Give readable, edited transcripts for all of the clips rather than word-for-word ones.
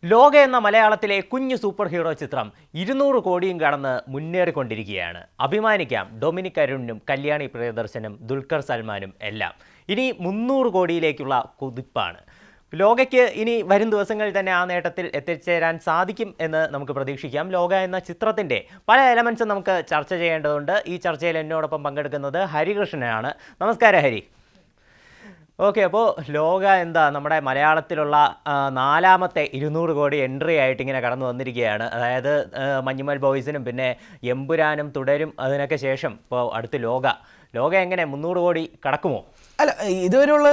ലോക എന്ന മലയാളത്തിലെ കുഞ്ഞു സൂപ്പർ ഹീറോ ചിത്രം 200 കോടിയും കടന്ന് മുന്നേറിക്കൊണ്ടിരിക്കുകയാണ്. അഭിമാനിക്കാം ഡൊമിനിക് അരുണിനും കല്യാണി പ്രിയദർശനും ദുൽഖർ സൽമാനും എല്ലാം. ഇനി 300 കോടിയിലേക്കുള്ള കുതിപ്പാണ്. ലോകയ്ക്ക് ഇനി വരും ദിവസങ്ങളിൽ തന്നെ ആ നേട്ടത്തിൽ എത്തിച്ചേരാൻ സാധിക്കും എന്ന് നമുക്ക് പ്രതീക്ഷിക്കാം. ലോക എന്ന ചിത്രത്തിൻ്റെ പല എലമെൻസും നമുക്ക് ചർച്ച ചെയ്യേണ്ടതുണ്ട്. ഈ ചർച്ചയിൽ എന്നോടൊപ്പം പങ്കെടുക്കുന്നത് ഹരികൃഷ്ണനാണ്. നമസ്കാരം ഹരി. ഓക്കെ, അപ്പോൾ ലോക എന്താ നമ്മുടെ മലയാളത്തിലുള്ള നാലാമത്തെ 200 കോടി എൻട്രി ആയിട്ട് ഇങ്ങനെ കടന്നു വന്നിരിക്കുകയാണ്. അതായത് മഞ്ഞുമൽ ബോയ്സിനും പിന്നെ എമ്പുരാനും തുടരും അതിനൊക്കെ ശേഷം ഇപ്പോൾ അടുത്ത് ലോക എങ്ങനെ 300 കോടി കടക്കുമോ? അല്ല, ഇതുവരെയുള്ള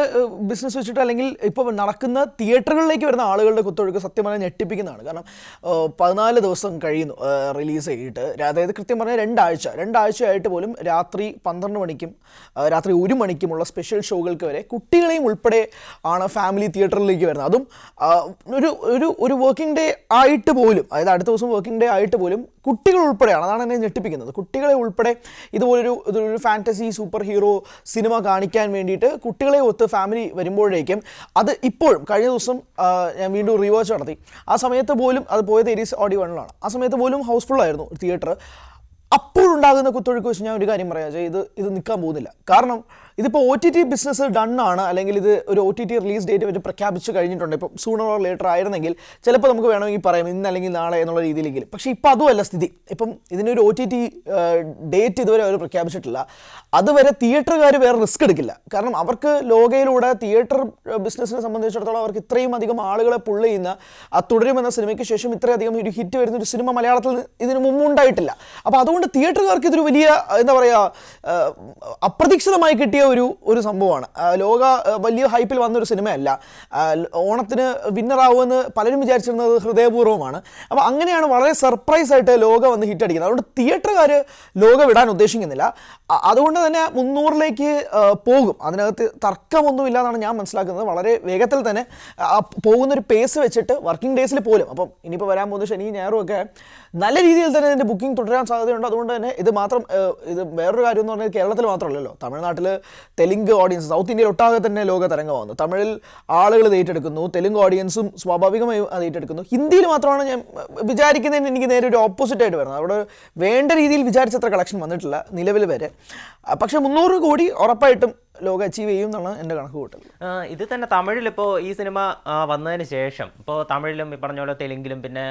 ബിസിനസ് വെച്ചിട്ട് അല്ലെങ്കിൽ ഇപ്പോൾ നടക്കുന്ന തിയേറ്ററുകളിലേക്ക് വരുന്ന ആളുകളുടെ കുത്തൊഴുക്ക് സത്യം പറഞ്ഞാൽ ഞെട്ടിപ്പിക്കുന്നതാണ്. കാരണം 14 ദിവസം കഴിയുന്നു റിലീസ് ചെയ്തിട്ട്. അതായത് കൃത്യം പറഞ്ഞാൽ രണ്ടാഴ്ചയായിട്ട് പോലും രാത്രി 12 മണിക്കും രാത്രി 1 മണിക്കുമുള്ള സ്പെഷ്യൽ ഷോകൾക്ക് വരെ കുട്ടികളെയും ഉൾപ്പെടെ ആണ് ഫാമിലി തിയേറ്ററിലേക്ക് വരുന്നത്. അതും ഒരു വർക്കിംഗ് ഡേ ആയിട്ട് പോലും, അതായത് അടുത്ത ദിവസം വർക്കിംഗ് ഡേ ആയിട്ട് പോലും കുട്ടികൾ ഉൾപ്പെടെയാണ്. അതാണ് എന്നെ ഞെട്ടിപ്പിക്കുന്നത്. കുട്ടികളെ ഉൾപ്പെടെ ഇതൊരു ഫാൻറ്റസി സൂപ്പർ ഹീറോ സിനിമ കാണിക്കാൻ വേണ്ടിയിട്ട് കുട്ടികളെ ഒത്ത് ഫാമിലി വരുമ്പോഴേക്കും അത് ഇപ്പോഴും കഴിഞ്ഞ ദിവസം ഞാൻ വീണ്ടും റീവാച്ച് നടത്തി. ആ സമയത്ത് പോലും അത് പോയത് എരീസ് ഓഡിയോ 1-ലാണ്. ആ സമയത്ത് പോലും ഹൗസ്ഫുള്ളായിരുന്നു തിയേറ്റർ. അപ്പോഴുണ്ടാകുന്ന കുത്തൊഴുക്ക് വെച്ച് ഞാൻ ഒരു കാര്യം പറയാം, ഇത് നിൽക്കാൻ പോകുന്നില്ല. കാരണം ഇതിപ്പോൾ OTT ബിസിനസ് ഡണ്ണാണ്, അല്ലെങ്കിൽ ഇത് ഒരു OTT റിലീസ് ഡേറ്റ് വരെ പ്രഖ്യാപിച്ച് കഴിഞ്ഞിട്ടുണ്ട്. ഇപ്പം സൂണർ ഓർ ലേറ്റർ ആയിരുന്നെങ്കിൽ ചിലപ്പോൾ നമുക്ക് വേണമെങ്കിൽ പറയാം ഇന്ന് അല്ലെങ്കിൽ നാളെ എന്നുള്ള രീതിയിലെങ്കിൽ. പക്ഷേ ഇപ്പോൾ അതുമല്ല സ്ഥിതി. ഇപ്പം ഇതിനൊരു OTT ഡേറ്റ് ഇതുവരെ അവർ പ്രഖ്യാപിച്ചിട്ടില്ല. അതുവരെ തിയേറ്ററുകാർ വേറെ റിസ്ക് എടുക്കില്ല. കാരണം അവർക്ക് ലോകയിലൂടെ തിയേറ്റർ ബിസിനസ്സിനെ സംബന്ധിച്ചിടത്തോളം അവർക്ക് ഇത്രയും അധികം ആളുകളെ പുള്ള് ചെയ്യുന്ന തുടരുമെന്ന സിനിമയ്ക്ക് ശേഷം ഇത്രയധികം ഒരു ഹിറ്റ് വരുന്ന ഒരു സിനിമ മലയാളത്തിൽ ഇതിനു മുമ്പ് ഉണ്ടായിട്ടില്ല. അപ്പോൾ അതുകൊണ്ട് തിയേറ്ററുകാർക്ക് ഇതൊരു വലിയ എന്താ പറയുക അപ്രതീക്ഷിതമായി കിട്ടിയ ഒരു സംഭവമാണ്. ലോക വലിയ ഹൈപ്പിൽ വന്നൊരു സിനിമയല്ല. ഓണത്തിന് വിന്നറാവുമെന്ന് പലരും വിചാരിച്ചിരുന്നത് ഹൃദയപൂർവ്വമാണ്. അപ്പോൾ അങ്ങനെയാണ് വളരെ സർപ്രൈസ് ആയിട്ട് ലോക വന്ന് ഹിറ്റ് അടിക്കുന്നത്. അതുകൊണ്ട് തിയേറ്ററുകാർ ലോക വിടാൻ ഉദ്ദേശിക്കുന്നില്ല. അതുകൊണ്ട് തന്നെ 300ലേക്ക് പോകും. അതിനകത്ത് തർക്കമൊന്നുമില്ല എന്നാണ് ഞാൻ മനസ്സിലാക്കുന്നത്. വളരെ വേഗത്തിൽ തന്നെ പോകുന്നൊരു പേസ് വെച്ചിട്ട് വർക്കിംഗ് ഡേയ്സിൽ പോലും, അപ്പം ഇനിയിപ്പോൾ വരാൻ പോകുന്ന ശനി ഞായറും ഒക്കെ നല്ല രീതിയിൽ തന്നെ ഇതിൻ്റെ ബുക്കിംഗ് തുടരാൻ സാധ്യതയുണ്ട്. അതുകൊണ്ട് തന്നെ ഇത് വേറൊരു കാര്യം എന്ന് പറഞ്ഞാൽ കേരളത്തിൽ മാത്രമല്ലല്ലോ, തമിഴ്നാട്ടിൽ തെലുങ്ക് ഓഡിയൻസ്, സൗത്ത് ഇന്ത്യയിൽ ഒട്ടാകെ തന്നെ ലോക തരംഗമാകുന്നു. തമിഴിൽ ആളുകൾ ഇത് ഏറ്റെടുക്കുന്നു, തെലുങ്ക് ഓഡിയൻസും സ്വാഭാവികമായും അത് ഏറ്റെടുക്കുന്നു. ഹിന്ദിയിൽ മാത്രമാണ് ഞാൻ വിചാരിക്കുന്നതിന് എനിക്ക് നേരെ ഒരു ഓപ്പോസിറ്റ് ആയിട്ട് വരുന്നത്. അവിടെ വേണ്ട രീതിയിൽ വിചാരിച്ചത്ര കളക്ഷൻ വന്നിട്ടില്ല നിലവിൽ വരെ. പക്ഷേ 300 കോടി ഉറപ്പായിട്ടും ലോക അച്ചീവ് ചെയ്യും എന്നാണ് എൻ്റെ കണക്ക് കൂട്ടൽ. ഇത് തന്നെ തമിഴിലിപ്പോൾ ഈ സിനിമ വന്നതിന് ശേഷം ഇപ്പോൾ തമിഴിലും ഈ പറഞ്ഞ പോലെ തെലുങ്കിലും പിന്നെ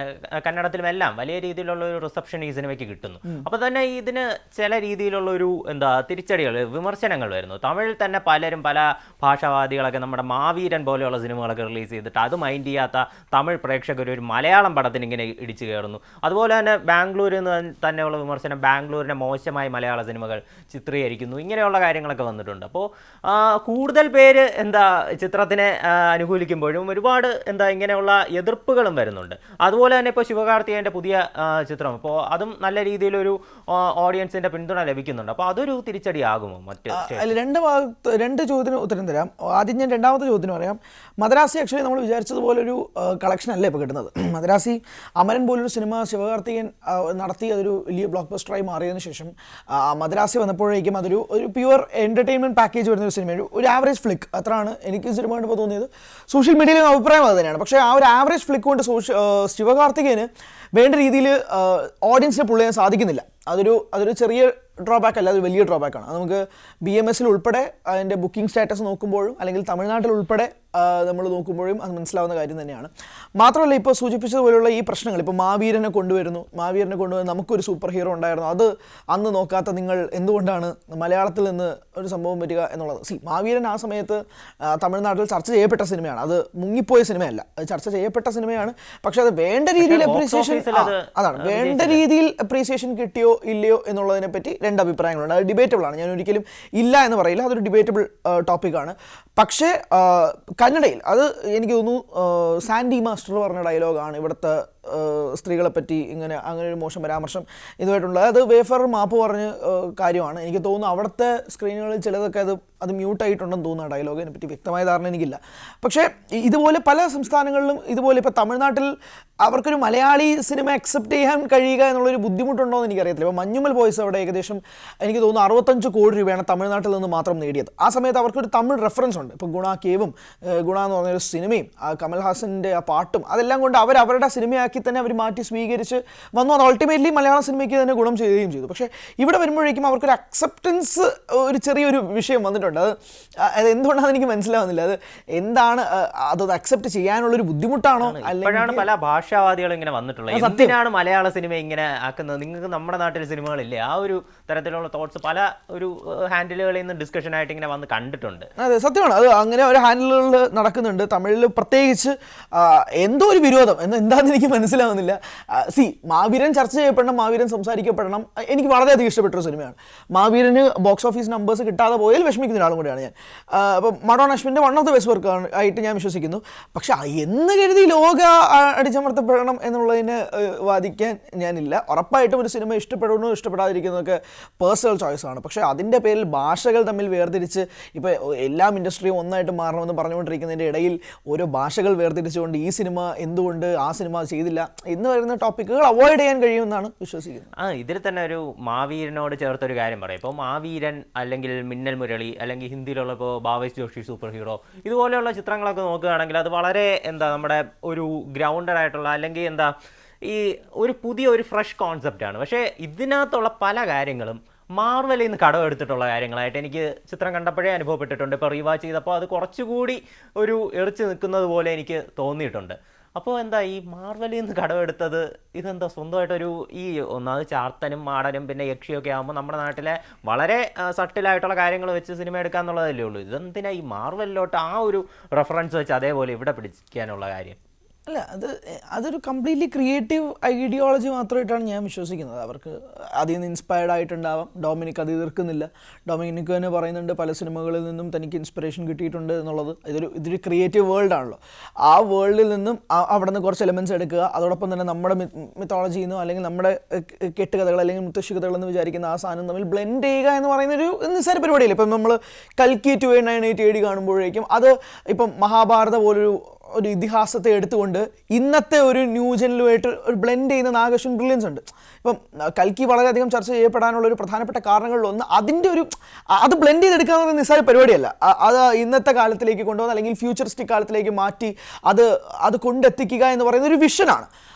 കന്നഡത്തിലും എല്ലാം വലിയ രീതിയിലുള്ള ഒരു റിസപ്ഷൻ ഈ സിനിമയ്ക്ക് കിട്ടുന്നു. അപ്പോൾ തന്നെ ഇതിന് ചില രീതിയിലുള്ള ഒരു തിരിച്ചടികൾ, വിമർശനങ്ങൾ വരുന്നു. തമിഴിൽ തന്നെ പലരും, പല ഭാഷാവാദികളൊക്കെ നമ്മുടെ മാവീരൻ പോലെയുള്ള സിനിമകളൊക്കെ റിലീസ് ചെയ്തിട്ട് അത് മൈൻഡ് ചെയ്യാത്ത തമിഴ് പ്രേക്ഷകർ ഒരു മലയാളം പടത്തിന് ഇങ്ങനെ ഇടിച്ചു കയറുന്നു. അതുപോലെ തന്നെ ബാംഗ്ലൂരിൽ നിന്ന് തന്നെയുള്ള വിമർശനം, ബാംഗ്ലൂരിനെ മോശമായി മലയാള സിനിമകൾ ചിത്രീകരിക്കുന്നു, ഇങ്ങനെയുള്ള കാര്യങ്ങളൊക്കെ വന്നിട്ടുണ്ട്. അപ്പോൾ കൂടുതൽ പേര് ചിത്രത്തിനെ അനുകൂലിക്കുമ്പോഴും ഒരുപാട് ഇങ്ങനെയുള്ള എതിർപ്പുകളും വരുന്നുണ്ട്. അതുപോലെ തന്നെ ഇപ്പോൾ ശിവകാർത്തികേയൻ്റെ പുതിയ ചിത്രം, ഇപ്പോൾ അതും നല്ല രീതിയിലൊരു ഓഡിയൻസിൻ്റെ പിന്തുണ ലഭിക്കുന്നുണ്ട്. അപ്പോൾ അതൊരു തിരിച്ചടിയാകുമോ? രണ്ട് ചോദ്യത്തിന് ഉത്തരം തരാം. ആദ്യം ഞാൻ രണ്ടാമത്തെ ചോദ്യത്തിന് പറയാം. മദ്രാസി ആക്ച്വലി നമ്മൾ വിചാരിച്ചതുപോലൊരു കളക്ഷൻ അല്ലേ ഇപ്പോൾ കിട്ടുന്നത്. മദ്രാസി അമരൻ പോലൊരു സിനിമ ശിവകാർത്തികേയൻ നടത്തി അതൊരു വലിയ ബ്ലോക്ക് ബസ്റ്ററായി മാറിയതിനു ശേഷം മദ്രാസി വന്നപ്പോഴേക്കും അതൊരു പ്യുവർ എൻ്റർടൈൻമെൻറ്റ് പാക്കേജ് വരുന്ന ഒരു സിനിമ, ഒരു ആവറേജ് ഫ്ലിക്ക് അത്രയാണ് എനിക്ക് സിനിമ കണ്ടപ്പോൾ തോന്നിയത്. സോഷ്യൽ മീഡിയയിലും അഭിപ്രായം അത് തന്നെയാണ്. പക്ഷേ ആ ഒരു ആവറേജ് ഫ്ലിക്ക് കൊണ്ട് ശിവകാർത്തികേയന് വേണ്ട രീതിയിൽ ഓഡിയൻസിനെ പുള്ള് ചെയ്യാൻ സാധിക്കുന്നില്ല. അതൊരു ചെറിയ ഡ്രോബാക്ക് അല്ല, അതൊരു വലിയ ഡ്രോബാക്കാണ്. അത് നമുക്ക് BMSൽ ഉൾപ്പെടെ അതിൻ്റെ ബുക്കിംഗ് സ്റ്റാറ്റസ് നോക്കുമ്പോഴും അല്ലെങ്കിൽ തമിഴ്നാട്ടിൽ ഉൾപ്പെടെ നമ്മൾ നോക്കുമ്പോഴും അത് മനസ്സിലാവുന്ന കാര്യം തന്നെയാണ്. മാത്രമല്ല ഇപ്പോൾ സൂചിപ്പിച്ചതുപോലെയുള്ള ഈ പ്രശ്നങ്ങൾ, ഇപ്പോൾ മാവീരനെ കൊണ്ടുവരുന്നു നമുക്കൊരു സൂപ്പർ ഹീറോ ഉണ്ടായിരുന്നു, അത് അന്ന് നോക്കാത്ത നിങ്ങൾ എന്തുകൊണ്ടാണ് മലയാളത്തിൽ നിന്ന് ഒരു സംഭവം വരിക എന്നുള്ളത്. മാവീരൻ ആ സമയത്ത് തമിഴ്നാട്ടിൽ ചർച്ച ചെയ്യപ്പെട്ട സിനിമയാണ്. അത് മുങ്ങിപ്പോയ സിനിമയല്ല, അത് ചർച്ച ചെയ്യപ്പെട്ട സിനിമയാണ്. പക്ഷെ അത് വേണ്ട രീതിയിൽ അപ്രീസിയേഷൻ കിട്ടിയോ ഇല്ലയോ എന്നുള്ളതിനെ പറ്റി രണ്ട് അഭിപ്രായങ്ങളുണ്ട്. അത് ഡിബേറ്റബിൾ ആണ്, ഞാൻ ഒരിക്കലും ഇല്ല എന്ന് പറയില്ല, അതൊരു ഡിബേറ്റബിൾ ടോപ്പിക്കാണ്. പക്ഷേ കന്നഡയിൽ അത് എനിക്ക് തോന്നുന്നു സാൻഡി മാസ്റ്റർ പറഞ്ഞ ഡയലോഗാണ് ഇവിടുത്തെ സ്ത്രീകളെ പറ്റി അങ്ങനെ ഒരു മോശം പരാമർശം ഇതുമായിട്ടുള്ളത്. അത് വേഫർ മാപ്പ് പറഞ്ഞ് കാര്യമാണ്. എനിക്ക് തോന്നുന്നു അവിടുത്തെ സ്ക്രീനുകളിൽ ചിലതൊക്കെ അത് മ്യൂട്ടായിട്ടുണ്ടെന്ന് തോന്നുന്നു. ഡയലോഗ് അതിനെ പറ്റി വ്യക്തമായ ധാരണ എനിക്കില്ല. പക്ഷേ ഇതുപോലെ പല സംസ്ഥാനങ്ങളിലും ഇതുപോലെ ഇപ്പോൾ തമിഴ്നാട്ടിൽ അവർക്കൊരു മലയാളി സിനിമ അക്സെപ്റ്റ് ചെയ്യാൻ കഴിയുക എന്നുള്ളൊരു ബുദ്ധിമുട്ടുണ്ടോ എന്ന് എനിക്കറിയത്തില്ല. ഇപ്പോൾ മഞ്ഞുമൽ ബോയ്സ് അവിടെ ഏകദേശം എനിക്ക് തോന്നുന്നു 65 കോടി രൂപയാണ് തമിഴ്നാട്ടിൽ നിന്ന് മാത്രം നേടിയത്. ആ സമയത്ത് അവർക്കൊരു തമിഴ് റെഫറൻസ് ഉണ്ട്. ഇപ്പോൾ ഗുണ കേവും ഗുണ എന്ന് പറഞ്ഞൊരു സിനിമയും ആ കമൽഹാസൻ്റെ ആ പാട്ടും അതെല്ലാം കൊണ്ട് അവരുടെ സിനിമയാക്കി തന്നെ അവർ മാറ്റി സ്വീകരിച്ച് വന്നു. അത് അൾട്ടിമേറ്റ്ലി മലയാള സിനിമയ്ക്ക് തന്നെ ഗുണം ചെയ്യുകയും ചെയ്തു. പക്ഷേ ഇവിടെ വരുമ്പോഴേക്കും അവർക്കൊരു അക്സെപ്റ്റൻസ് ഒരു ചെറിയൊരു വിഷയം വന്നിട്ടുണ്ട്. അത് എന്തുകൊണ്ടാണെന്ന് എനിക്ക് മനസ്സിലാവുന്നില്ല. അത് എന്താണ് അത് അക്സെപ്റ്റ് ചെയ്യാനുള്ളൊരു ബുദ്ധിമുട്ടാണോ? അപ്പോഴാണ് പല ഭാഷാവാദികൾ ഇങ്ങനെ വന്നിട്ടുള്ളത്. എന്തിനാണ് മലയാള സിനിമ ഇങ്ങനെ ആക്കുന്നത്? നിങ്ങൾക്ക് നമ്മുടെ നാട്ടിൽ സിനിമകളില്ലേ? ആ ഒരു തരത്തിലുള്ള തോട്ട്സ് പല ഒരു ഹാൻഡിലുകളിൽ നിന്ന് ഡിസ്കഷൻ ആയിട്ട് ഇങ്ങനെ വന്ന് കണ്ടിട്ടുണ്ട്. അതെ, സത്യമാണ്. അത് അങ്ങനെ ഒരു ഹാൻഡിലുകളിൽ നടക്കുന്നുണ്ട്. തമിഴിൽ പ്രത്യേകിച്ച് എന്തോ ഒരു വിരോധം എന്താണെന്ന് എനിക്ക് മനസ്സിലാവുന്നില്ല. മാവീരൻ ചർച്ച ചെയ്യപ്പെടണം, മാവീരൻ സംസാരിക്കപ്പെടണം. എനിക്ക് വളരെയധികം ഇഷ്ടപ്പെട്ടൊരു സിനിമയാണ്. മാവീരന് ബോക്സ് ഓഫീസ് നമ്പേഴ്സ് കിട്ടാതെ പോയാൽ വിഷമിക്കുന്ന ഒരാളും കൂടിയാണ് ഞാൻ. അപ്പം മഡോൺ അശ്വിൻ്റെ one of the best work ആയിട്ട് ഞാൻ വിശ്വസിക്കുന്നു. പക്ഷെ എന്ന് കരുതി ലോക അടിച്ചമർത്തപ്പെടണം എന്നുള്ളതിന് വാദിക്കാൻ ഞാനില്ല. ഉറപ്പായിട്ടും ഒരു സിനിമ ഇഷ്ടപ്പെടുന്നു ഇഷ്ടപ്പെടാതിരിക്കുന്നതൊക്കെ പേഴ്സണൽ ചോയ്സാണ്. പക്ഷേ അതിൻ്റെ പേരിൽ ഭാഷകൾ തമ്മിൽ വേർതിരിച്ച് ഇപ്പോൾ എല്ലാം ഇൻഡസ്ട്രിയും ഒന്നായിട്ട് മാറണമെന്ന് പറഞ്ഞുകൊണ്ടിരിക്കുന്നതിൻ്റെ ഇടയിൽ ഓരോ ഭാഷകൾ വേർതിരിച്ചുകൊണ്ട് ഈ സിനിമ എന്തുകൊണ്ട് ആ സിനിമ ചെയ്തില്ല എന്ന് പറയുന്ന ടോപ്പിക്കുകൾ അവോയ്ഡ് ചെയ്യാൻ കഴിയുമെന്നാണ് വിശ്വസിക്കുന്നത്. ഇതിൽ തന്നെ ഒരു മാവീരനോട് ചേർത്തൊരു കാര്യം പറയാം. ഇപ്പോൾ മാവീരൻ അല്ലെങ്കിൽ മിന്നൽ മുരളി അല്ലെങ്കിൽ ഹിന്ദിയിലുള്ള ഇപ്പോൾ ഭാവേശ് ജോഷി സൂപ്പർ ഹീറോ ഇതുപോലെയുള്ള ചിത്രങ്ങളൊക്കെ നോക്കുകയാണെങ്കിൽ അത് വളരെ നമ്മുടെ ഒരു ഗ്രൗണ്ടഡ് ആയിട്ടുള്ള അല്ലെങ്കിൽ ഈ ഒരു ഫ്രഷ് കോൺസെപ്റ്റാണ്. പക്ഷേ ഇതിനകത്തുള്ള പല കാര്യങ്ങളും മാർവലിൽ നിന്ന് കടമെടുത്തിട്ടുള്ള കാര്യങ്ങളായിട്ട് എനിക്ക് ചിത്രം കണ്ടപ്പോഴേ അനുഭവപ്പെട്ടിട്ടുണ്ട്. ഇപ്പോൾ റീവാച്ച് ചെയ്തപ്പോൾ അത് കുറച്ചുകൂടി ഒരു എറിച്ച് നിൽക്കുന്നത് പോലെ എനിക്ക് തോന്നിയിട്ടുണ്ട്. അപ്പോൾ ഈ മാർവലിൽ നിന്ന് കടമെടുത്തത് സ്വന്തമായിട്ടൊരു ഒന്നാമത് ചാർത്തനും മാടനും പിന്നെ യക്ഷിയൊക്കെ ആകുമ്പോൾ നമ്മുടെ നാട്ടിലെ വളരെ സട്ടിലായിട്ടുള്ള കാര്യങ്ങൾ വെച്ച് സിനിമ എടുക്കാന്നുള്ളതല്ലേ ഉള്ളൂ. ഇതെന്തിനാ ഈ മാർവലിലോട്ട് ആ ഒരു റെഫറൻസ് വെച്ച് അതേപോലെ ഇവിടെ പിടിക്കാനുള്ള കാര്യം? അല്ല, അതൊരു കംപ്ലീറ്റ്ലി ക്രിയേറ്റീവ് ഐഡിയോളജി മാത്രമായിട്ടാണ് ഞാൻ വിശ്വസിക്കുന്നത്. അവർക്ക് അതിൽ നിന്ന് ഇൻസ്പയർഡ് ആയിട്ടുണ്ടാവാം. ഡൊമിനിക് അത് എതിർക്കുന്നില്ല. ഡൊമിനിക് തന്നെ പറയുന്നുണ്ട് പല സിനിമകളിൽ നിന്നും തനിക്ക് ഇൻസ്പിറേഷൻ കിട്ടിയിട്ടുണ്ട് എന്നുള്ളത്. ഇതൊരു ക്രിയേറ്റീവ് വേൾഡാണല്ലോ. ആ വേൾഡിൽ നിന്നും അവിടെ നിന്ന് കുറച്ച് എലമെൻറ്റ്സ് എടുക്കുക, അതോടൊപ്പം തന്നെ നമ്മുടെ മിത്തോളജിയിൽ നിന്നോ അല്ലെങ്കിൽ നമ്മുടെ കെട്ടുകഥകൾ അല്ലെങ്കിൽ മുത്തശ്ശി കഥകൾ എന്ന് വിചാരിക്കുന്ന ആ സാധനം തമ്മിൽ ബ്ലെൻഡ് ചെയ്യുക എന്ന് പറയുന്നൊരു നിസ്സാര പരിപാടിയില്ല. ഇപ്പം നമ്മൾ കൽക്കി 2898 AD കാണുമ്പോഴേക്കും അത് ഇപ്പം മഹാഭാരത പോലൊരു ഇതിഹാസത്തെ എടുത്തുകൊണ്ട് ഇന്നത്തെ ഒരു ന്യൂ ജനലുമായിട്ട് ഒരു ബ്ലെൻഡ് ചെയ്യുന്ന നാഗശ്വൻ ബ്രില്യൻസ് ഉണ്ട്. ഇപ്പം കൽക്കി വളരെയധികം ചർച്ച ചെയ്യപ്പെടാനുള്ള ഒരു പ്രധാനപ്പെട്ട കാരണങ്ങളിലൊന്ന് അത് ബ്ലെൻഡ് ചെയ്തെടുക്കുക എന്ന് പറയുന്ന നിസ്സാര പരിപാടിയല്ല. അത് ഇന്നത്തെ കാലത്തിലേക്ക് കൊണ്ടുവന്ന് അല്ലെങ്കിൽ ഫ്യൂച്ചറിസ്റ്റിക് കാലത്തിലേക്ക് മാറ്റി അത് കൊണ്ടെത്തിക്കുക എന്ന് പറയുന്ന ഒരു വിഷനാണ്.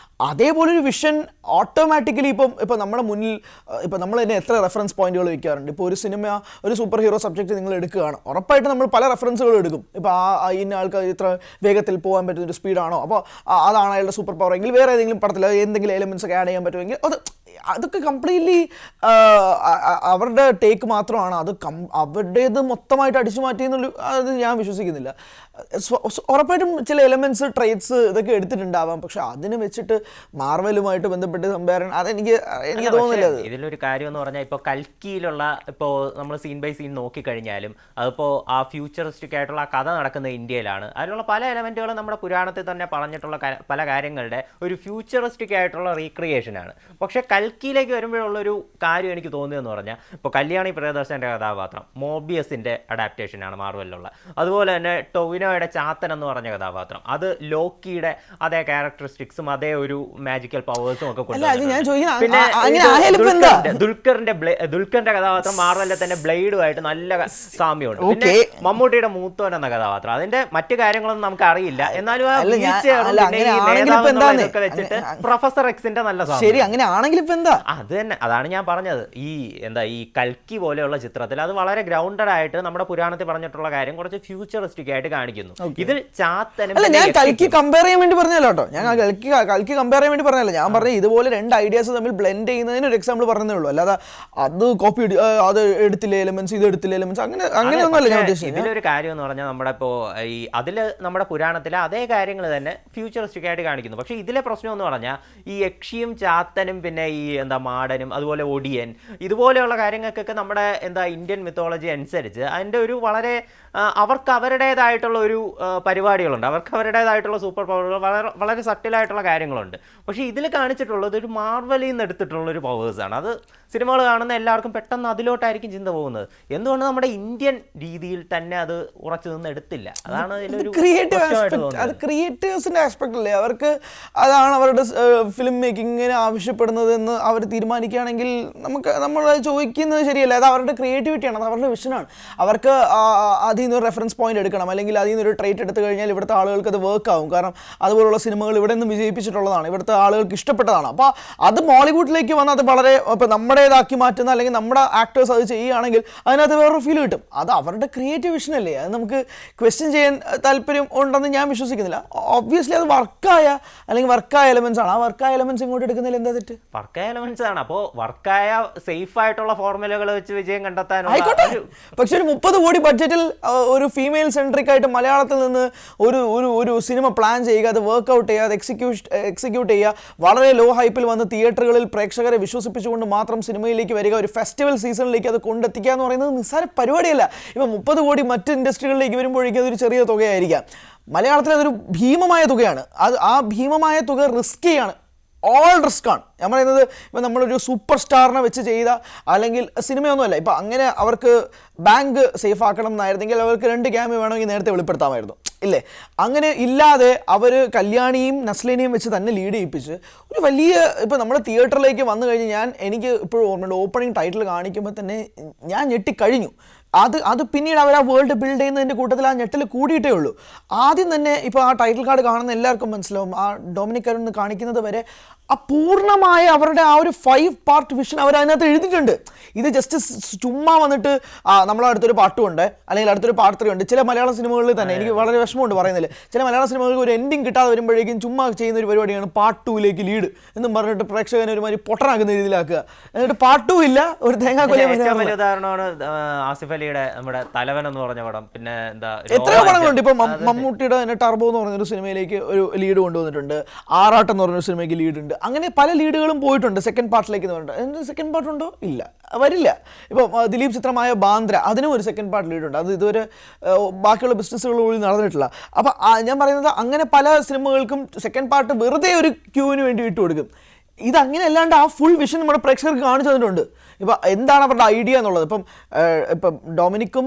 അതേപോലൊരു വിഷൻ ഓട്ടോമാറ്റിക്കലി ഇപ്പം നമ്മുടെ മുന്നിൽ ഇപ്പം നമ്മൾ തന്നെ എത്ര റെഫറൻസ് പോയിന്റുകൾ വയ്ക്കാറുണ്ട്. ഇപ്പോൾ ഒരു സിനിമ ഒരു സൂപ്പർ ഹീറോ സബ്ജക്റ്റ് നിങ്ങൾ എടുക്കുകയാണ്, ഉറപ്പായിട്ട് നമ്മൾ പല റെഫറൻസുകൾ എടുക്കും. ഇപ്പോൾ ഇന്ന ആൾക്ക് ഇത്ര വേഗത്തിൽ പോകാൻ പറ്റുന്നൊരു സ്പീഡാണോ, അപ്പോൾ അതാണ് അയാളുടെ സൂപ്പർ പവർ എങ്കിൽ വേറെ ഏതെങ്കിലും പടത്തിൽ എന്തെങ്കിലും എലിമെൻറ്റ്സ് ഒക്കെ ആഡ് ചെയ്യാൻ പറ്റുമെങ്കിൽ അതൊക്കെ കംപ്ലീറ്റ്ലി അവരുടെ ടേക്ക് മാത്രമാണ്. അവരുടേത് മൊത്തമായിട്ട് അടിച്ചു മാറ്റിയെന്നുള്ളൂ അത് ഞാൻ വിശ്വസിക്കുന്നില്ല. ഉറപ്പായിട്ടും ചില എലമെൻറ്റ്സ് ട്രേറ്റ്സ് ഇതൊക്കെ എടുത്തിട്ടുണ്ടാവാം. പക്ഷെ അതിനെ വെച്ചിട്ട് മാർവലുമായിട്ട് ബന്ധപ്പെട്ട് കമ്പയർ എനിക്ക് തോന്നുന്നില്ല. ഇതിലൊരു കാര്യം എന്ന് പറഞ്ഞാൽ ഇപ്പോൾ കൽക്കിയിലുള്ള ഇപ്പോൾ നമ്മൾ സീൻ ബൈ സീൻ നോക്കിക്കഴിഞ്ഞാലും അതിപ്പോൾ ആ ഫ്യൂച്ചറിസ്റ്റിക് ആയിട്ടുള്ള ആ കഥ നടക്കുന്ന ഇന്ത്യയിലാണ്. അതിലുള്ള പല എലമെൻറ്റുകളും നമ്മുടെ പുരാണത്തിൽ തന്നെ പറഞ്ഞിട്ടുള്ള പല കാര്യങ്ങളുടെ ഒരു ഫ്യൂച്ചറിസ്റ്റിക് ആയിട്ടുള്ള റീക്രിയേഷനാണ്. പക്ഷേ കൽക്കിയിലേക്ക് വരുമ്പോഴുള്ളൊരു കാര്യം എനിക്ക് തോന്നിയെന്ന് പറഞ്ഞാൽ ഇപ്പോൾ കല്യാണി പ്രിയദർശൻ്റെ കഥാപാത്രം മോബിയസിൻ്റെ അഡാപ്റ്റേഷനാണ് മാർവലിലുള്ള. അതുപോലെ തന്നെ ടൊവിനോയുടെ ചാത്തൻ എന്ന് പറഞ്ഞ കഥാപാത്രം അത് ലോക്കിയുടെ അതേ ക്യാരക്ടറിസ്റ്റിക്സും അതേ ഒരു മാജിക്കൽ പവേഴ്സും ഒക്കെ കൊണ്ടുവന്നിട്ടുണ്ട്. പിന്നെ ദുൽഖറിന്റെ കഥാപാത്രം മാർവലിലെ തന്നെ ബ്ലേഡുമായിട്ട് നല്ല സാമ്യമുണ്ട്. പിന്നെ മമ്മൂട്ടിയുടെ മൂത്തോൻ എന്ന കഥാപാത്രം അതിന്റെ മറ്റു കാര്യങ്ങളൊന്നും നമുക്ക് അറിയില്ല. എന്നാലും വെച്ചിട്ട് പ്രൊഫസർ എക്സിന്റെ നല്ല സാമ്യം. അങ്ങനെ ആണെങ്കിൽ അത് തന്നെ, അതാണ് ഞാൻ പറഞ്ഞത്. ഈ കൽക്കി പോലെയുള്ള ചിത്രത്തിൽ അത് വളരെ ഗ്രൗണ്ടഡ് ആയിട്ട് നമ്മുടെ പുരാണത്തിൽ പറഞ്ഞിട്ടുള്ള കാര്യം കുറച്ച് ഫ്യൂച്ചറിസ്റ്റിക് ആയിട്ട് കാണിക്കുന്നു. ഇതിൽ ചാത്തനും ഞാൻ കൽക്കി കമ്പയർ ചെയ്യാൻ വേണ്ടി പറഞ്ഞല്ലോ കേട്ടോ. ഞാൻ കൽക്കി കമ്പയർ ചെയ്യാൻ വേണ്ടി പറഞ്ഞല്ലോ. ഞാൻ പറഞ്ഞത് ഇതുപോലെ രണ്ട് ഐഡിയാസ് തമ്മിൽ ബ്ലെൻഡ് ചെയ്യുന്നതിന് ഒരു എക്സാമ്പിൾ പറഞ്ഞതേ ഉള്ളൂ. അല്ലാതെ അത് കോപ്പി അത് എടുത്തില്ല എലിമെന്റ്സ് ഇത് എടുത്തില്ല എലിമെന്റ്സ് അങ്ങനെയൊന്നുമല്ല ഞാൻ ഉദ്ദേശിച്ചത്. ഇതിലൊരു കാര്യം എന്ന് പറഞ്ഞാൽ നമ്മുടെ ഇപ്പോൾ അതില് നമ്മുടെ പുരാണത്തിലെ അതേ കാര്യങ്ങൾ തന്നെ ഫ്യൂച്ചറിസ്റ്റിക് ആയിട്ട് കാണിക്കുന്നു. പക്ഷെ ഇതിലെ പ്രശ്നം എന്ന് പറഞ്ഞാൽ ഈ യക്ഷിയും ചാത്തനും പിന്നെ ഈ ഈ എന്താ മാടനും അതുപോലെ ഒടിയൻ ഇതുപോലെയുള്ള കാര്യങ്ങൾക്കൊക്കെ നമ്മുടെ എന്താ ഇന്ത്യൻ മിത്തോളജി അനുസരിച്ച് അതിൻ്റെ ഒരു വളരെ അവർക്ക് അവരുടേതായിട്ടുള്ള ഒരു പരിപാടികളുണ്ട്, അവർക്ക് അവരുടേതായിട്ടുള്ള സൂപ്പർ പവറുകൾ, വളരെ വളരെ സട്ടിലായിട്ടുള്ള കാര്യങ്ങളുണ്ട്. പക്ഷേ ഇതിൽ കാണിച്ചിട്ടുള്ളത് ഒരു മാർവലിൽ നിന്ന് എടുത്തിട്ടുള്ള ഒരു പവേഴ്സാണ്. അത് സിനിമകൾ കാണുന്ന എല്ലാവർക്കും പെട്ടെന്ന് അതിലോട്ടായിരിക്കും ചിന്ത പോകുന്നത്. എന്തുകൊണ്ട് നമ്മുടെ ഇന്ത്യൻ രീതിയിൽ തന്നെ അത് ഉറച്ചു നിന്ന് എടുത്തില്ല? അതാണ് അതിലൊരു അത് ക്രിയേറ്റേഴ്സിന്റെ ആസ്പെക്ട് അല്ലേ, അവർക്ക് അതാണ് അവരുടെ ഫിലിം മേക്കിങ്ങിന് ആവശ്യപ്പെടുന്നത് എന്ന് അവർ തീരുമാനിക്കുകയാണെങ്കിൽ നമ്മൾ ചോദിക്കുന്നത് ശരിയല്ല. അത് അവരുടെ ക്രിയേറ്റിവിറ്റിയാണ്, അത് അവരുടെ വിഷനാണ്. അവർക്ക് അതിൽ നിന്ന് ഒരു റെഫറൻസ് പോയിന്റ് എടുക്കണം, അല്ലെങ്കിൽ അതിൽ നിന്നൊരു ട്രേറ്റ് എടുത്തു കഴിഞ്ഞാൽ ഇവിടുത്തെ ആളുകൾക്ക് അത് വർക്ക് ആവും. കാരണം അതുപോലുള്ള സിനിമകൾ ഇവിടെ നിന്ന് വിജയിപ്പിച്ചിട്ടുള്ളതാണ്, ഇവിടുത്തെ ആളുകൾക്ക് ഇഷ്ടപ്പെട്ടതാണ്. അപ്പോൾ അത് മോളിവുഡിലേക്ക് വന്ന് അത് വളരെ ഇപ്പം നമ്മുടേതാക്കി മാറ്റുന്ന, അല്ലെങ്കിൽ നമ്മുടെ ആക്ടേഴ്സ് അത് ചെയ്യുകയാണെങ്കിൽ അതിനകത്ത് വേറൊരു ഫീൽ കിട്ടും. അത് അവരുടെ ക്രിയേറ്റീവ് വിഷനല്ലേ, അത് നമുക്ക് ക്വസ്റ്റ്യൻ ചെയ്യാൻ താല്പര്യം ഉണ്ടെന്ന് ഞാൻ വിശ്വസിക്കുന്നില്ല. ഒബ്വിയസ്ലി അത് വർക്കായ എലമെന്റ്സ് ആണ്. ആ വർക്കായ എലമെന്റ്സ് ഇങ്ങോട്ട് എടുക്കുന്നതിൽ എന്താ തെറ്റ്? വർക്കായ എലമെന്റ്സ് ആണ്. അപ്പോൾ വർക്കായ സേഫ് ആയിട്ടുള്ള ഫോർമുലകൾ വെച്ച് വിജയം കണ്ടെത്താൻ ആയിക്കോട്ടെ. പക്ഷെ ഒരു 30 കോടി ബഡ്ജറ്റിൽ ഒരു ഫീമെയിൽ സെൻട്രിക് ആയിട്ട് മലയാളത്തിൽ നിന്ന് ഒരു സിനിമ പ്ലാൻ ചെയ്യുക, അത് വർക്ക്ഔട്ട് ചെയ്യുക, അത് എക്സിക്യൂട്ട് ചെയ്യുക, വളരെ ലോ ഹൈപ്പിൽ വന്ന് തിയേറ്ററുകളിൽ പ്രേക്ഷകരെ വിശ്വസിപ്പിച്ചുകൊണ്ട് മാത്രം സിനിമയിലേക്ക് വരിക, ഒരു ഫെസ്റ്റിവൽ സീസണിലേക്ക് അത് കൊണ്ടെത്തിക്കുക എന്ന് പറയുന്നത് നിസ്സാര പരിപാടിയല്ല. ഇപ്പം 30 കോടി മറ്റ് ഇൻഡസ്ട്രികളിലേക്ക് വരുമ്പോഴേക്കും അതൊരു ചെറിയ തുകയായിരിക്കാം. മലയാളത്തിൽ അതൊരു ഭീമമായ തുകയാണ്. ആ ഭീമമായ തുക റിസ്ക്കിയാണ്, ഓൾ റിസ്ക്കാണ്. ഞാൻ പറയുന്നത് ഇപ്പം നമ്മളൊരു സൂപ്പർ സ്റ്റാറിനെ വെച്ച് ചെയ്ത, അല്ലെങ്കിൽ സിനിമയൊന്നുമല്ല, ഇപ്പം അങ്ങനെ അവർക്ക് ബാങ്ക് സേഫ് ആക്കണം എന്നായിരുന്നെങ്കിൽ അവർക്ക് 2 ക്യാമിയോ വേണമെങ്കിൽ നേരത്തെ വെളിപ്പെടുത്താമായിരുന്നു, ഇല്ലേ? അങ്ങനെ ഇല്ലാതെ അവർ കല്യാണിയും നസ്ലിനെയും വെച്ച് തന്നെ ലീഡ് ചെയ്യിപ്പിച്ച് ഒരു വലിയ, ഇപ്പം നമ്മൾ തിയേറ്ററിലേക്ക് വന്നു കഴിഞ്ഞ് എനിക്ക് ഇപ്പോഴും ഓർമ്മയുണ്ട്, ഓപ്പണിംഗ് ടൈറ്റിൽ കാണിക്കുമ്പോൾ തന്നെ ഞാൻ ഞെട്ടിക്കഴിഞ്ഞു. അത് പിന്നീട് അവർ ആ വേൾഡ് ബിൽഡ് ചെയ്യുന്നതിൻ്റെ കൂട്ടത്തിൽ ആ ഞെട്ടൽ കൂടിയിട്ടേ ഉള്ളൂ. ആദ്യം തന്നെ ഇപ്പോൾ ആ ടൈറ്റിൽ കാർഡ് കാണുന്ന എല്ലാവർക്കും മനസ്സിലാവും, ആ ഡൊമിനിക് അരുൺ കാണിക്കുന്നത് വരെ ആ പൂർണ്ണമായ അവരുടെ ആ ഒരു 5 പാർട്ട് വിഷൻ അവർ അതിനകത്ത് എഴുതിയിട്ടുണ്ട്. ഇത് ജസ്റ്റ് ചുമ്മാ വന്നിട്ട് നമ്മളെ അടുത്തൊരു പാട്ടുമുണ്ട്, അല്ലെങ്കിൽ അടുത്തൊരു പാർട്ട് 3 ഉണ്ട്. ചില മലയാള സിനിമകളിൽ തന്നെ എനിക്ക് വളരെ വിഷമമുണ്ട് പറയുന്നില്ല, ചില മലയാള സിനിമകൾക്ക് ഒരു എൻഡിങ് കിട്ടാതെ വരുമ്പോഴേക്കും ചുമ്മാ ചെയ്യുന്ന ഒരു പരിപാടിയാണ് പാർട്ട് 2ലേക്ക് ലീഡ് എന്നും പറഞ്ഞിട്ട് പ്രേക്ഷകനെ ഒരുമാതിരി പൊട്ടനാക്കുന്ന രീതിയിലാക്കുക. എന്നിട്ട് പാർട്ട് 2 ഇല്ല, ഒരു തേങ്ങാക്കൊലയും. ഉദാഹരണമാണ് ആസിഫ് അലിയുടെ നമ്മുടെ തലവൻ എന്ന് പറഞ്ഞ പടം. പിന്നെ എന്താ എത്രയോ പടങ്ങളുണ്ട്. ഇപ്പം മമ്മൂട്ടിയുടെ തന്നെ ടർബോ എന്ന് പറഞ്ഞൊരു സിനിമയിലേക്ക് ഒരു ലീഡ് കൊണ്ടുവന്നിട്ടുണ്ട്, ആറാട്ടം എന്ന് പറഞ്ഞൊരു സിനിമയ്ക്ക് ലീഡ് ഉണ്ട്. അങ്ങനെ പല ലീഡുകളും പോയിട്ടുണ്ട് സെക്കൻഡ് പാർട്ടിലേക്ക് എന്ന് പറഞ്ഞിട്ട്. സെക്കൻഡ് പാർട്ട് ഉണ്ടോ? ഇല്ല, വരില്ല. ഇപ്പം ദിലീപ് ചിത്രമായ ബാന്ദ്ര, അതിനും ഒരു സെക്കൻഡ് പാർട്ട് ലീഡുണ്ട്. അത് ഇതുവരെ ബാക്കിയുള്ള ബിസിനസ്സുകളിൽ നടന്നിട്ടില്ല. അപ്പം ഞാൻ പറയുന്നത് അങ്ങനെ പല സിനിമകൾക്കും സെക്കൻഡ് പാർട്ട് വെറുതെ ഒരു ക്യൂവിന് വേണ്ടി ഇട്ട് കൊടുക്കും. ഇതങ്ങനെ അല്ലാണ്ട് ആ ഫുൾ വിഷൻ നമ്മുടെ പ്രേക്ഷകർക്ക് കാണിച്ചു തന്നിട്ടുണ്ട്. ഇപ്പം എന്താണ് അവരുടെ ഐഡിയ എന്നുള്ളത്. ഇപ്പം ഡൊമിനിക്കും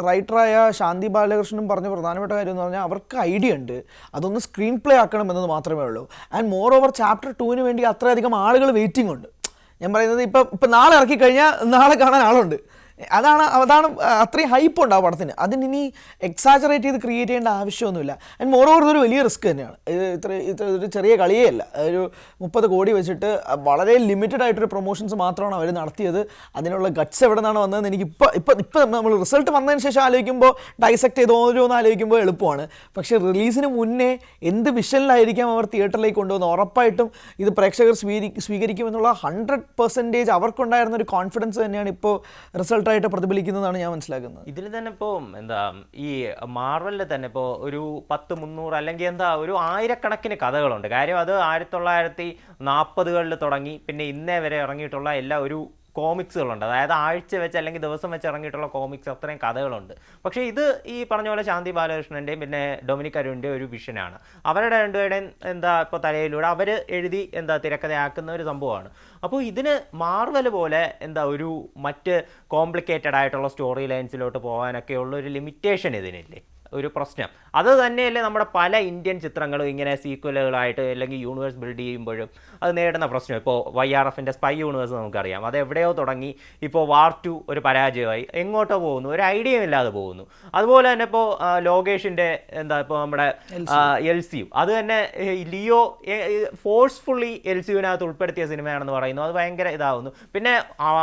റൈറ്ററായ ശാന്തി ബാലകൃഷ്ണനും പറഞ്ഞ പ്രധാനപ്പെട്ട കാര്യം എന്ന് പറഞ്ഞാൽ അവർക്ക് ഐഡിയ ഉണ്ട്, അതൊന്ന് സ്ക്രീൻ പ്ലേ ആക്കണം എന്നത് മാത്രമേ ഉള്ളൂ. ആൻഡ് മോർ ഓവർ ചാപ്റ്റർ 2 വേണ്ടി അത്രയധികം ആളുകൾ വെയിറ്റിംഗ് ഉണ്ട്. ഞാൻ പറയുന്നത് ഇപ്പം നാളെ ഇറക്കി കഴിഞ്ഞാൽ നാളെ കാണാൻ ആളുണ്ട്. അതാണ് അത്രയും ഹൈപ്പ് ഉണ്ട് ആ പടത്തിന്. അതിനി എക്സാജറേറ്റ് ചെയ്ത് ക്രിയേറ്റ് ചെയ്യേണ്ട ആവശ്യമൊന്നുമില്ല. ആൻഡ് മോർ ഓവർ ഇതൊരു വലിയ റിസ്ക് തന്നെയാണ്. ഇത്ര ഒരു ചെറിയ കളിയേ അല്ല. ഒരു 30 കോടി വെച്ചിട്ട് വളരെ ലിമിറ്റഡ് ആയിട്ടൊരു പ്രൊമോഷൻസ് മാത്രമാണ് അവർ നടത്തിയത്. അതിനുള്ള ഗട്ട്സ് എവിടെ നിന്നാണ് വന്നതെന്ന് എനിക്ക് ഇപ്പം നമ്മൾ റിസൾട്ട് വന്നതിന് ശേഷം ആലോചിക്കുമ്പോൾ, ഡൈസെക്ട് ചെയ്ത് ഓരോന്ന് ആലോചിക്കുമ്പോൾ എളുപ്പമാണ്. പക്ഷേ റിലീസിന് മുന്നേ എന്ത് വിഷനിലായിരിക്കാം അവർ തിയേറ്ററിലേക്ക് കൊണ്ടുവന്ന്, ഉറപ്പായിട്ടും ഇത് പ്രേക്ഷകർ സ്വീകരിക്കുമെന്നുള്ള 100% അവർക്കുണ്ടായിരുന്ന ഒരു കോൺഫിഡൻസ് തന്നെയാണ് ഇപ്പോൾ റിസൾട്ട് ആയിട്ട് പ്രതിഫലിക്കുന്നതാണ് ഞാൻ മനസ്സിലാക്കുന്നത്. ഇതിൽ തന്നെ ഇപ്പോൾ എന്താ ഈ മാർവലിൽ തന്നെ ഇപ്പോൾ ഒരു 10, 300 അല്ലെങ്കിൽ എന്താ ഒരു 1000കണക്കിന് കഥകളുണ്ട്. കാര്യം അത് 1940കളിൽ തുടങ്ങി പിന്നെ ഇന്നേ വരെ ഇറങ്ങിയിട്ടുള്ള എല്ലാ ഒരു കോമിക്സുകളുണ്ട്. അതായത് ആഴ്ച വെച്ച് അല്ലെങ്കിൽ ദിവസം വെച്ച് ഇറങ്ങിയിട്ടുള്ള കോമിക്സ്, അത്രയും കഥകളുണ്ട്. പക്ഷേ ഇത് ഈ പറഞ്ഞ പോലെ ശാന്തി ബാലകൃഷ്ണൻ്റെയും പിന്നെ ഡൊമിനിക് അരുണിൻ്റെയും ഒരു വിഷനാണ്. അവരുടെ രണ്ടുപേരുടെയും എന്താ ഇപ്പോൾ തലയിലൂടെ അവർ എഴുതി തിരക്കഥയാക്കുന്ന ഒരു സംഭവമാണ്. അപ്പോൾ ഇതിന് മാർവൽ പോലെ എന്താ ഒരു മറ്റ് കോംപ്ലിക്കേറ്റഡ് ആയിട്ടുള്ള സ്റ്റോറി ലൈൻസിലോട്ട് പോകാനൊക്കെയുള്ള ഒരു ലിമിറ്റേഷൻ ഇതിനില്ലേ, ഒരു പ്രശ്നം. അത് തന്നെയല്ലേ നമ്മുടെ പല ഇന്ത്യൻ ചിത്രങ്ങളും ഇങ്ങനെ സീക്വലുകളായിട്ട് അല്ലെങ്കിൽ യൂണിവേഴ്സ് ബിൽഡ് ചെയ്യുമ്പോഴും അത് നേരിടുന്ന പ്രശ്നം. ഇപ്പോൾ YRFൻ്റെ സ്പൈ യൂണിവേഴ്സ് നമുക്കറിയാം, അത് എവിടെയോ തുടങ്ങി ഇപ്പോൾ വാർ 2 ഒരു പരാജയമായി, എങ്ങോട്ടോ പോകുന്നു, ഒരു ഐഡിയയും ഇല്ലാതെ പോകുന്നു. അതുപോലെ തന്നെ ഇപ്പോൾ ലോകേഷിൻ്റെ ഇപ്പോൾ നമ്മുടെ LCU, അത് തന്നെ ലിയോ ഫോഴ്സ്ഫുള്ളി LCUവിനകത്ത് ഉൾപ്പെടുത്തിയ സിനിമയാണെന്ന് പറയുന്നു. അത് ഭയങ്കര ഇതാവുന്നു. പിന്നെ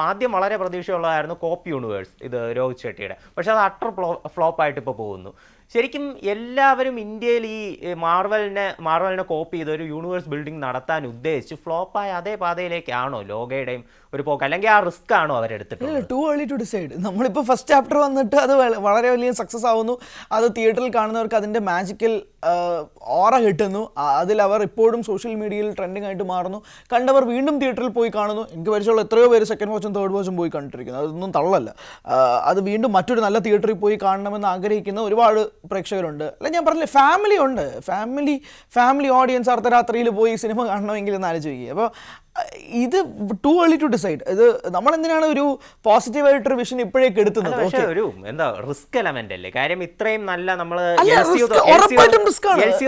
ആദ്യം വളരെ പ്രതീക്ഷയുള്ളതായിരുന്നു കോപ്പ് യൂണിവേഴ്സ്, ഇത് രോഹിത് ഷെട്ടിയുടെ. പക്ഷെ അത് അട്ടർ ഫ്ലോപ്പായിട്ട് ഇപ്പോൾ പോകുന്നു. ശരിക്കും എല്ലാവരും ഇന്ത്യയിൽ ഈ മാർവലിനെ കോപ്പി ചെയ്ത് ഒരു യൂണിവേഴ്സ് ബിൽഡിംഗ് നടത്താൻ ഉദ്ദേശിച്ച് ഫ്ലോപ്പായ അതേ പാതയിലേക്കാണോ ലോകയുടെയും ഒരു പോക്ക്, അല്ലെങ്കിൽ ആ റിസ്ക് ആണോ അവരെടുത്തിട്ടുള്ളത്? Too early to decide. നമ്മളിപ്പോൾ ഫസ്റ്റ് ചാപ്റ്റർ വന്നിട്ട് അത് വളരെ വലിയ സക്സസ് ആവുന്നു, അത് തിയേറ്ററിൽ കാണുന്നവർക്ക് അതിൻ്റെ മാജിക്കൽ ഓറ കിട്ടുന്നു, അതിൽ അവർ ഇപ്പോഴും സോഷ്യൽ മീഡിയയിൽ ട്രെൻഡിങ് ആയിട്ട് മാറുന്നു, കണ്ടവർ വീണ്ടും തിയേറ്ററിൽ പോയി കാണുന്നു. എനിക്ക് പരിചയമുള്ള എത്രയോ പേര് സെക്കൻഡ് വാച്ചും തേർഡ് വാച്ചും പോയി കണ്ടിരിക്കുന്നു. അതൊന്നും തള്ളല്ല. അത് വീണ്ടും മറ്റൊരു നല്ല തിയേറ്ററിൽ പോയി കാണണമെന്ന് ആഗ്രഹിക്കുന്ന ഒരുപാട് പ്രേക്ഷകരുണ്ട്. അല്ല, ഞാൻ പറഞ്ഞില്ലേ, ഫാമിലി ഉണ്ട്, ഫാമിലി ഓഡിയൻസ് അർദ്ധരാത്രിയിൽ പോയി സിനിമ കാണണമെങ്കിൽ എന്ന് ആലോചിക്കുക. അപ്പോൾ ഇത് ടു ഏർലി ടു ഡിസൈഡ്. ഇത് നമ്മളെന്തിനാണ് ഒരു പോസിറ്റീവായിട്ടൊരു വിഷൻ ഇപ്പോഴേക്ക് എടുത്തുന്നത്? പക്ഷേ ഒരു എന്താ റിസ്ക് എലമെന്റ് അല്ലേ കാര്യം. ഇത്രയും നല്ല നമ്മൾ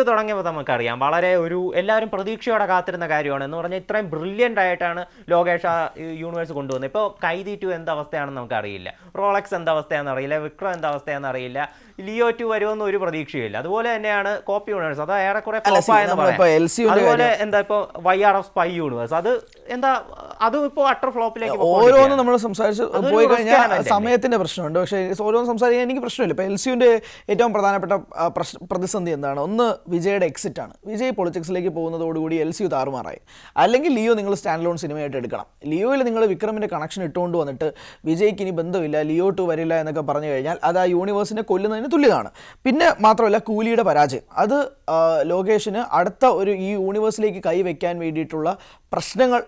തുടങ്ങിയപ്പോൾ നമുക്കറിയാം വളരെ ഒരു എല്ലാവരും പ്രതീക്ഷയോടെ കാത്തിരുന്ന കാര്യമാണ് എന്ന് പറഞ്ഞാൽ ഇത്രയും ബ്രില്യൻ്റ് ആയിട്ടാണ് ലോകേഷ് ആ യൂണിവേഴ്സ് കൊണ്ടുവന്നത്. ഇപ്പോൾ കൈദി 2 എന്ത് അവസ്ഥയാണെന്ന് നമുക്കറിയില്ല, റോളക്സ് എന്ത് അവസ്ഥയാണെന്ന് അറിയില്ല, വിക്രം എന്ത് അവസ്ഥയാണെന്ന് അറിയില്ല, ലിയോ 2 വരുമെന്ന് ഒരു പ്രതീക്ഷയില്ല. അതുപോലെ തന്നെയാണ് കോപ്പി യൂണിവേഴ്സ്, അത് ഏറെക്കുറെ അതുപോലെ എന്താ ഇപ്പോൾ YRF സ്പൈ യൂണിവേഴ്സ്, അത് എന്താ അതും ഇപ്പോൾ അട്ടർ ഫ്ലോപ്പിലേക്ക് ഓരോന്നും നമ്മൾ സംസാരിച്ച് പോയി കഴിഞ്ഞാൽ സമയത്തിന്റെ പ്രശ്നമുണ്ട്. പക്ഷേ ഓരോന്നും സംസാരിക്കാൻ എനിക്ക് പ്രശ്നമില്ല. ഇപ്പോൾ LCUവിൻ്റെ ഏറ്റവും പ്രധാനപ്പെട്ട പ്രതിസന്ധി എന്താണ്? ഒന്ന് വിജയുടെ എക്സിറ്റ് ആണ്. വിജയ് പൊളിറ്റിക്സിലേക്ക് പോകുന്നതോടുകൂടി LCU താറുമാറായി. അല്ലെങ്കിൽ ലിയോ നിങ്ങൾ സ്റ്റാൻഡ് ലോൺ സിനിമയായിട്ട് എടുക്കണം. ലിയോയിൽ നിങ്ങൾ വിക്രമിൻ്റെ കണക്ഷൻ ഇട്ടുകൊണ്ട് വന്നിട്ട് വിജയ്ക്ക് ഇനി ബന്ധമില്ല, ലിയോ 2 വരില്ല എന്നൊക്കെ പറഞ്ഞു കഴിഞ്ഞാൽ അത് ആ യൂണിവേഴ്സിനെ കൊല്ലുന്നതിന് തുല്യതാണ്. പിന്നെ മാത്രമല്ല, കൂലിയുടെ പരാജയം അത് ലോകേഷിന് അടുത്ത ഒരു ഈ യൂണിവേഴ്സിലേക്ക് കൈവയ്ക്കാൻ വേണ്ടിയിട്ടുള്ള പ്രശ്നങ്ങൾ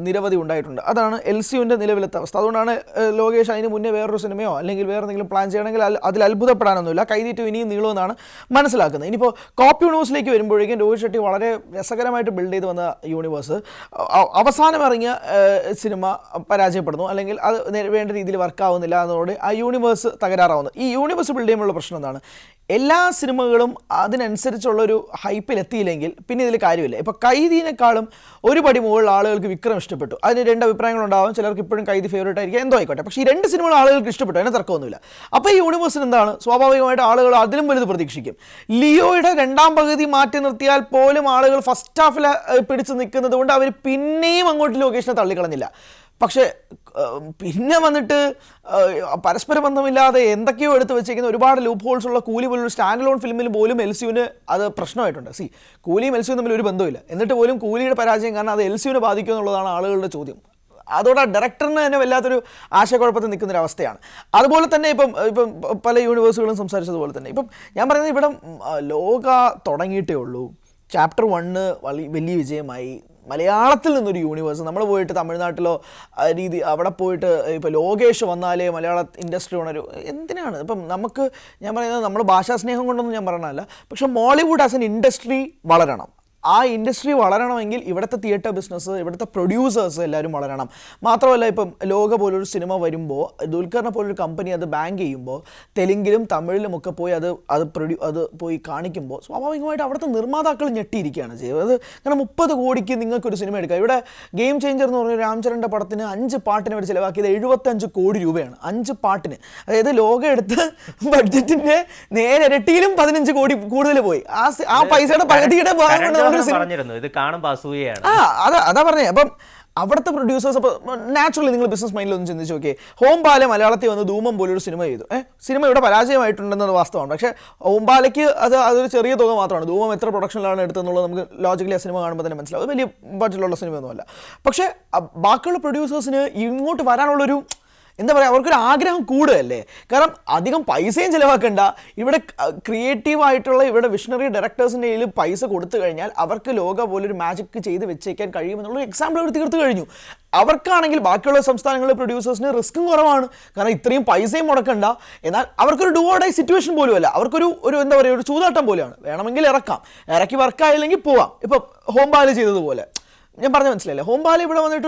നിരവധി ഉണ്ടായിട്ടുണ്ട്. അതാണ് LCUവിൻ്റെ നിലവിലത്തെ അവസ്ഥ. അതുകൊണ്ടാണ് ലോകേഷ് അതിന് മുന്നേ വേറൊരു സിനിമയോ അല്ലെങ്കിൽ വേറെ എന്തെങ്കിലും പ്ലാൻ ചെയ്യണമെങ്കിൽ അതിൽ അത്ഭുതപ്പെടാനൊന്നുമില്ല. കൈദി 2 ഇനിയും നീളുമെന്നാണ് മനസ്സിലാക്കുന്നത്. ഇനിയിപ്പോൾ കോപ്പി യൂണിവേഴ്സിലേക്ക് വരുമ്പോഴേക്കും രോഹിത് ഷെട്ടി വളരെ രസകരമായിട്ട് ബിൽഡ് ചെയ്ത് വന്ന യൂണിവേഴ്സ് അവസാനം ഇറങ്ങിയ സിനിമ പരാജയപ്പെടുന്നു, അല്ലെങ്കിൽ അത് വേണ്ട രീതിയിൽ വർക്കാവുന്നില്ല എന്നതോടെ ആ യൂണിവേഴ്സ് തകരാറാവുന്നു. ഈ യൂണിവേഴ്സ് ബിൽഡ് ചെയ്യുമ്പോഴുള്ള പ്രശ്നം എന്താണ്? എല്ലാ സിനിമകളും അതിനനുസരിച്ചുള്ളൊരു ഹൈപ്പിലെത്തിയില്ലെങ്കിൽ പിന്നെ ഇതിൽ കാര്യമില്ല. ഇപ്പോൾ കൈദിനേക്കാളും ഒരു പടി മുകളിൽ ആളുകൾക്ക് വിക്രം ഇഷ്ടപ്പെട്ടു. അതിന് 2 അഭിപ്രായങ്ങളുണ്ടാവും. ചിലർക്ക് ഇപ്പോഴും കൈദി ഫേവറേറ്റ് ആയിരിക്കും, എന്തോ ആയിക്കോട്ടെ. പക്ഷേ ഈ 2 സിനിമകൾ ആളുകൾക്ക് ഇഷ്ടപ്പെട്ടു, അതിന് തർക്കമൊന്നുമില്ല. അപ്പോൾ ഈ യൂണിവേഴ്സിന് എന്താണ്? സ്വാഭാവികമായിട്ട് ആളുകൾ അതിലും വലുത് പ്രതീക്ഷിക്കും. ലിയോയുടെ 2ാം പകുതി മാറ്റി നിർത്തിയാൽ പോലും ആളുകൾ ഫസ്റ്റ് ഹാഫിൽ പിടിച്ച് നിൽക്കുന്നത് കൊണ്ട് അവർ പിന്നെയും അങ്ങോട്ട് ലൊക്കേഷനെ തള്ളിക്കളഞ്ഞില്ല. പക്ഷേ പിന്നെ വന്നിട്ട് പരസ്പര ബന്ധമില്ലാതെ എന്തൊക്കെയോ എടുത്ത് വെച്ചിരിക്കുന്ന ഒരുപാട് ലൂപ്പ് ഹോൾസ് ഉള്ള കൂലി പോലൊരു സ്റ്റാൻഡ് ലോൺ ഫിലിമിൽ പോലും LCUവിന് അത് പ്രശ്നമായിട്ടുണ്ട്. കൂലിയും LCUവും തമ്മിൽ ഒരു ബന്ധമില്ല, എന്നിട്ട് പോലും കൂലിയുടെ പരാജയം കാരണം അത് LCUവിനെ ബാധിക്കും എന്നുള്ളതാണ് ആളുകളുടെ ചോദ്യം. അതോടെ ഡയറക്ടറിന് തന്നെ വല്ലാത്തൊരു ആശയക്കുഴപ്പത്തിൽ നിൽക്കുന്നൊരവസ്ഥയാണ്. അതുപോലെ തന്നെ ഇപ്പം പല യൂണിവേഴ്സുകളും സംസാരിച്ചതുപോലെ തന്നെ ഇപ്പം ഞാൻ പറയുന്നത് ഇവിടെ ലോക തുടങ്ങിയിട്ടേ ഉള്ളൂ. ചാപ്റ്റർ 1 വലിയ വിജയമായി. മലയാളത്തിൽ നിന്നൊരു യൂണിവേഴ്സ്, നമ്മൾ പോയിട്ട് തമിഴ്നാട്ടിലോ അവിടെ പോയിട്ട് ഇപ്പോൾ ലോകേഷ് വന്നാലേ മലയാള ഇൻഡസ്ട്രി ഉണരു. എന്തിനാണ് ഇപ്പം നമുക്ക്? ഞാൻ പറയുന്നത് നമ്മൾ ഭാഷാസ്നേഹം കൊണ്ടൊന്നും ഞാൻ പറയണമല്ല, പക്ഷേ മോളിവുഡ് ആസ് എൻ ഇൻഡസ്ട്രി വളരണം. ആ ഇൻഡസ്ട്രി വളരണമെങ്കിൽ ഇവിടുത്തെ തിയേറ്റർ ബിസിനസ്, ഇവിടുത്തെ പ്രൊഡ്യൂസേഴ്സ് എല്ലാവരും വളരണം. മാത്രമല്ല, ഇപ്പം ലോക പോലൊരു സിനിമ വരുമ്പോൾ, ദുൽഖറിനെ പോലൊരു കമ്പനി അത് ബാങ്ക് ചെയ്യുമ്പോൾ തെലുങ്കിലും തമിഴിലുമൊക്കെ പോയി അത് പോയി കാണിക്കുമ്പോൾ സ്വാഭാവികമായിട്ട് അവിടുത്തെ നിർമ്മാതാക്കൾ ഞെട്ടിയിരിക്കുകയാണ് ചെയ്യുന്നത്. കാരണം 30 കോടിക്ക് നിങ്ങൾക്കൊരു സിനിമ എടുക്കാം. ഇവിടെ ഗെയിം ചേഞ്ചർ എന്ന് പറഞ്ഞ രാംചരൻ്റെ പടത്തിന് 5 പാട്ടിന് അവർ ചിലവാക്കിയത് 75 കോടി രൂപയാണ്. 5 പാട്ടിന്. അതായത് ലോകം എടുത്ത് ബഡ്ജറ്റിൻ്റെ നേരെ ഇരട്ടിയിലും 15 കോടി കൂടുതൽ പോയി. ആ പൈസയുടെ പകുതിയുടെ ഭാഗം കൊണ്ട് ഇത് കാണുമ്പോൾ അസൂയയാണ്. അതാ പറഞ്ഞേ. അപ്പം അവിടുത്തെ പ്രൊഡ്യൂസേഴ്സ്, അപ്പോൾ നാച്ചുറലി നിങ്ങൾ ബിസിനസ് മൈൻഡിലൊന്നും ചിന്തിച്ച് നോക്കിയേ. ഹോംബാലെ മലയാളത്തിൽ വന്ന് ധൂമം പോലൊരു സിനിമ ചെയ്തു. സിനിമ ഇവിടെ പരാജയമായിട്ടുണ്ടെന്നത് വാസ്തവമാണ്. പക്ഷേ ഹോംബാലയ്ക്ക് അതൊരു ചെറിയ തുക മാത്രമാണ്. ധൂമം എത്ര പ്രൊഡക്ഷനിലാണ് എടുത്തെന്നുള്ളത് നമുക്ക് ലോജിക്കലി ആ സിനിമ കാണുമ്പോൾ തന്നെ മനസ്സിലാവും. അത് വലിയ ബഡ്ജറ്റിലുള്ള സിനിമയൊന്നുമല്ല. പക്ഷേ ബാക്കിയുള്ള പ്രൊഡ്യൂസേഴ്സിന് ഇങ്ങോട്ട് വരാനുള്ളൊരു എന്താ പറയുക, അവർക്കൊരു ആഗ്രഹം കൂടുകയല്ലേ. കാരണം അധികം പൈസയും ചിലവാക്കണ്ട. ഇവിടെ ക്രിയേറ്റീവായിട്ടുള്ള ഇവിടെ വിഷണറി ഡയറക്ടേഴ്സിൻ്റെ കയ്യിൽ പൈസ കൊടുത്തു കഴിഞ്ഞാൽ അവർക്ക് ലോക പോലൊരു മാജിക് ചെയ്ത് വെച്ചേക്കാൻ കഴിയുമെന്നുള്ളൊരു എക്സാമ്പിൾ അവർ തീർത്തു കഴിഞ്ഞു. അവർക്കാണെങ്കിൽ ബാക്കിയുള്ള സംസ്ഥാനങ്ങളിലെ പ്രൊഡ്യൂസേഴ്സിന് റിസ്ക്കും കുറവാണ്. കാരണം ഇത്രയും പൈസയും മുടക്കണ്ട. എന്നാൽ അവർക്കൊരു ഡു ഓർ ഡൈ സിറ്റുവേഷൻ പോലുമല്ല. അവർക്കൊരു എന്താ പറയുക, ഒരു ചൂതാട്ടം പോലെയാണ്. വേണമെങ്കിൽ ഇറക്കി വർക്കായില്ലെങ്കിൽ പോവാം. ഇപ്പം ഹോംബാല ചെയ്തതുപോലെ. ഞാൻ പറഞ്ഞ മനസ്സിലായില്ലേ? ഹോംബാല ഇവിടെ വന്നിട്ട്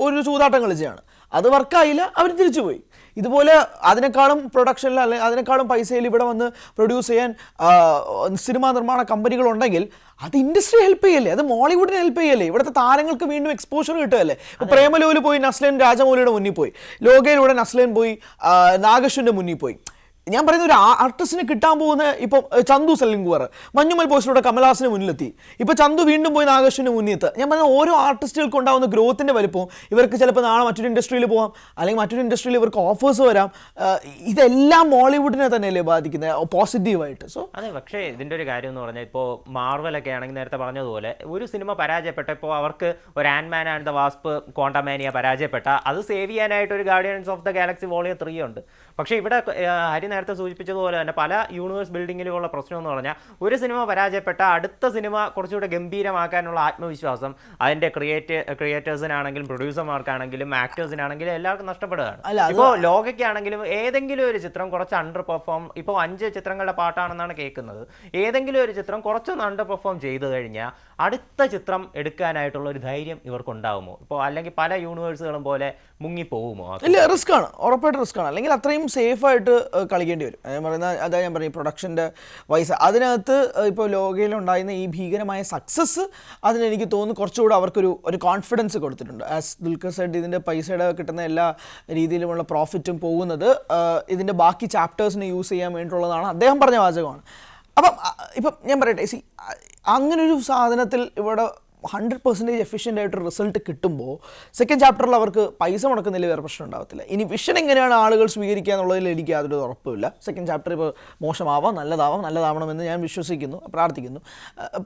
ഒരു ചൂതാട്ടം കളിച്ചാണ്. അത് വർക്കായില്ല, അവർ തിരിച്ചു പോയി. ഇതുപോലെ അതിനേക്കാളും പ്രൊഡക്ഷനിൽ അല്ലെങ്കിൽ അതിനേക്കാളും പൈസയിൽ ഇവിടെ വന്ന് പ്രൊഡ്യൂസ് ചെയ്യാൻ സിനിമാ നിർമ്മാണ കമ്പനികളുണ്ടെങ്കിൽ അത് ഇൻഡസ്ട്രി ഹെൽപ്പ് ചെയ്യല്ലേ, അത് മോളിവുഡിനെ ഹെൽപ്പ് ചെയ്യല്ലേ, ഇവിടുത്തെ താരങ്ങൾക്ക് വീണ്ടും എക്സ്പോഷർ കിട്ടുകയല്ലേ. പ്രേമലോല് പോയി നസ്ലൻ രാജമൗലിയുടെ മുന്നിൽ പോയി, ലോകയിലൂടെ നസ്ലൻ പോയി നാഗേഷിൻ്റെ മുന്നിൽ പോയി. ഞാൻ പറയുന്ന ഒരു ആർട്ടിസ്റ്റിന് കിട്ടാൻ പോകുന്ന ഇപ്പം ചന്തു സെല്ലിംഗുവർ മഞ്ഞുമൽ പോസ്റ്റിലൂടെ കമൽഹാസന് മുന്നിലെത്തി, ഇപ്പൊ ചന്തു വീണ്ടും പോയി നാഗേഷിന് മുന്നിലെത്ത്. ഞാൻ പറയുന്ന ഓരോ ആർട്ടിസ്റ്റുകൾക്ക് ഉണ്ടാകുന്ന ഗ്രോത്തിന്റെ വലിപ്പവും ഇവർക്ക് ചിലപ്പോൾ നാളെ മറ്റൊരു ഇൻഡസ്ട്രിയിൽ പോകാം, അല്ലെങ്കിൽ മറ്റൊരു ഇൻഡസ്ട്രിയിൽ ഇവർക്ക് ഓഫേഴ്സ് വരാം. ഇതെല്ലാം മോളിവുഡിനെ തന്നെയല്ലേ ബാധിക്കുന്നത് പോസിറ്റീവായിട്ട്. സോ അതെ, പക്ഷേ ഇതിന്റെ ഒരു കാര്യം എന്ന് പറഞ്ഞാൽ ഇപ്പോൾ മാർവലൊക്കെ ആണെങ്കിൽ നേരത്തെ പറഞ്ഞതുപോലെ ഒരു സിനിമ പരാജയപ്പെട്ട, ഇപ്പോൾ അവർക്ക് ഒരു ആൻഡ്മാൻ ആൻഡ് ദ വാസ്പ് ക്വാണ്ടമാനിയ പരാജയപ്പെട്ട, അത് സേവ് ചെയ്യാനായിട്ട് ഒരു guardians of the Galaxy volume 3 ഉണ്ട്. പക്ഷേ ഇവിടെ ഹരി നേരത്തെ സൂചിപ്പിച്ചതുപോലെ തന്നെ പല യൂണിവേഴ്സ് ബിൽഡിങ്ങിലുള്ള പ്രശ്നം എന്ന് പറഞ്ഞാൽ ഒരു സിനിമ പരാജയപ്പെട്ട അടുത്ത സിനിമ കുറച്ചുകൂടെ ഗംഭീരമാക്കാനുള്ള ആത്മവിശ്വാസം അതിന്റെ ക്രിയേറ്റേഴ്സിനാണെങ്കിലും പ്രൊഡ്യൂസർമാർക്കാണെങ്കിലും ആക്ടേഴ്സിനാണെങ്കിലും എല്ലാവർക്കും നഷ്ടപ്പെടുകയാണ്. ഇപ്പോൾ ലോകയ്ക്കാണെങ്കിലും ഏതെങ്കിലും ഒരു ചിത്രം കുറച്ച് അണ്ടർ പെർഫോം, ഇപ്പോൾ 5 ചിത്രങ്ങളുടെ പാട്ടാണെന്നാണ് കേൾക്കുന്നത്, ഏതെങ്കിലും ഒരു ചിത്രം കുറച്ചൊന്ന് അണ്ടർ പെർഫോം ചെയ്തു കഴിഞ്ഞാൽ അടുത്ത ചിത്രം എടുക്കാനായിട്ടുള്ള ഒരു ധൈര്യം ഇവർക്കുണ്ടാവുമോ? ഇപ്പോൾ അല്ലെങ്കിൽ പല യൂണിവേഴ്സുകളും പോലെ മുങ്ങിപ്പോകുമോ? ഇല്ല, റിസ്ക് ആണ്, ഉറപ്പായിട്ട് റിസ്ക് ആണ്. അല്ലെങ്കിൽ അത്രയും സേഫായിട്ട് കളിക്കേണ്ടി വരും. ഞാൻ പറയുന്ന അതാ ഞാൻ പറയും പ്രൊഡക്ഷൻ്റെ വൈസ് അതിനകത്ത് ഇപ്പോൾ ലോകയിലുണ്ടായിരുന്ന ഈ ഭീകരമായ സക്സസ് അതിനെനിക്ക് തോന്നുന്നു കുറച്ചുകൂടെ അവർക്കൊരു കോൺഫിഡൻസ് കൊടുത്തിട്ടുണ്ട്. ആസ് ദുൽഖർ സെഡ്, ഇതിൻ്റെ പൈസയുടെ കിട്ടുന്ന എല്ലാ രീതിയിലുമുള്ള പ്രോഫിറ്റും പോകുന്നത് ഇതിൻ്റെ ബാക്കി ചാപ്റ്റേഴ്സിന് യൂസ് ചെയ്യാൻ വേണ്ടിയിട്ടുള്ളതാണ് അദ്ദേഹം പറഞ്ഞ വാചകമാണ്. ഇപ്പം ഞാൻ പറയട്ടെ, അങ്ങനൊരു സാധനത്തിൽ ഇവിടെ 100% എഫിഷ്യൻ്റ് ആയിട്ടൊരു റിസൾട്ട് കിട്ടുമ്പോൾ സെക്കൻഡ് ചാപ്റ്ററിൽ അവർക്ക് പൈസ മുടക്കുന്നതിൽ വേറെ പ്രശ്നം ഉണ്ടാകത്തില്ല. ഇനി വിഷൻ എങ്ങനെയാണ് ആളുകൾ സ്വീകരിക്കുക എന്നുള്ളതിൽ എനിക്ക് യാതൊരു ഉറപ്പുമില്ല. സെക്കൻഡ് ചാപ്റ്റർ ഇപ്പോൾ മോശമാവാം, നല്ലതാവണമെന്ന് ഞാൻ വിശ്വസിക്കുന്നു, പ്രാർത്ഥിക്കുന്നു.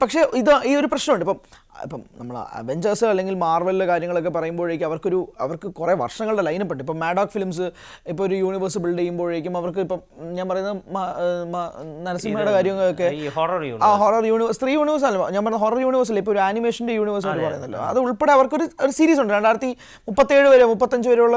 പക്ഷേ ഈ ഒരു പ്രശ്നമുണ്ട്. ഇപ്പം നമ്മൾ അവെഞ്ചേഴ്സ് അല്ലെങ്കിൽ മാർവലിലെ കാര്യങ്ങളൊക്കെ പറയുമ്പോഴേക്കും അവർക്ക് കുറേ വർഷങ്ങളുടെ ലൈനപ്പ് ഉണ്ട്. ഇപ്പം മാഡോക് ഫിലിംസ് ഇപ്പോൾ ഒരു യൂണിവേഴ്സ് ബിൽഡ് ചെയ്യുമ്പോഴേക്കും അവർക്ക് ഇപ്പം ഞാൻ പറയുന്നത് നരസിംഹയുടെ കാര്യങ്ങളൊക്കെ ഹൊറർ യൂണിവേഴ്സ് 3 യൂണിവേഴ്സ് അല്ല, ഞാൻ പറഞ്ഞ ഹൊറർ യൂണിവേഴ്സിൽ ഇപ്പോൾ ഒരു ആനിമേഷൻ്റെ യൂണിവേഴ്സ് എന്ന് പറയുന്നല്ലോ, അത് ഉൾപ്പെടെ അവർക്കൊരു സീരീസ് ഉണ്ട് 2037 വരെ 35 വരെയുള്ള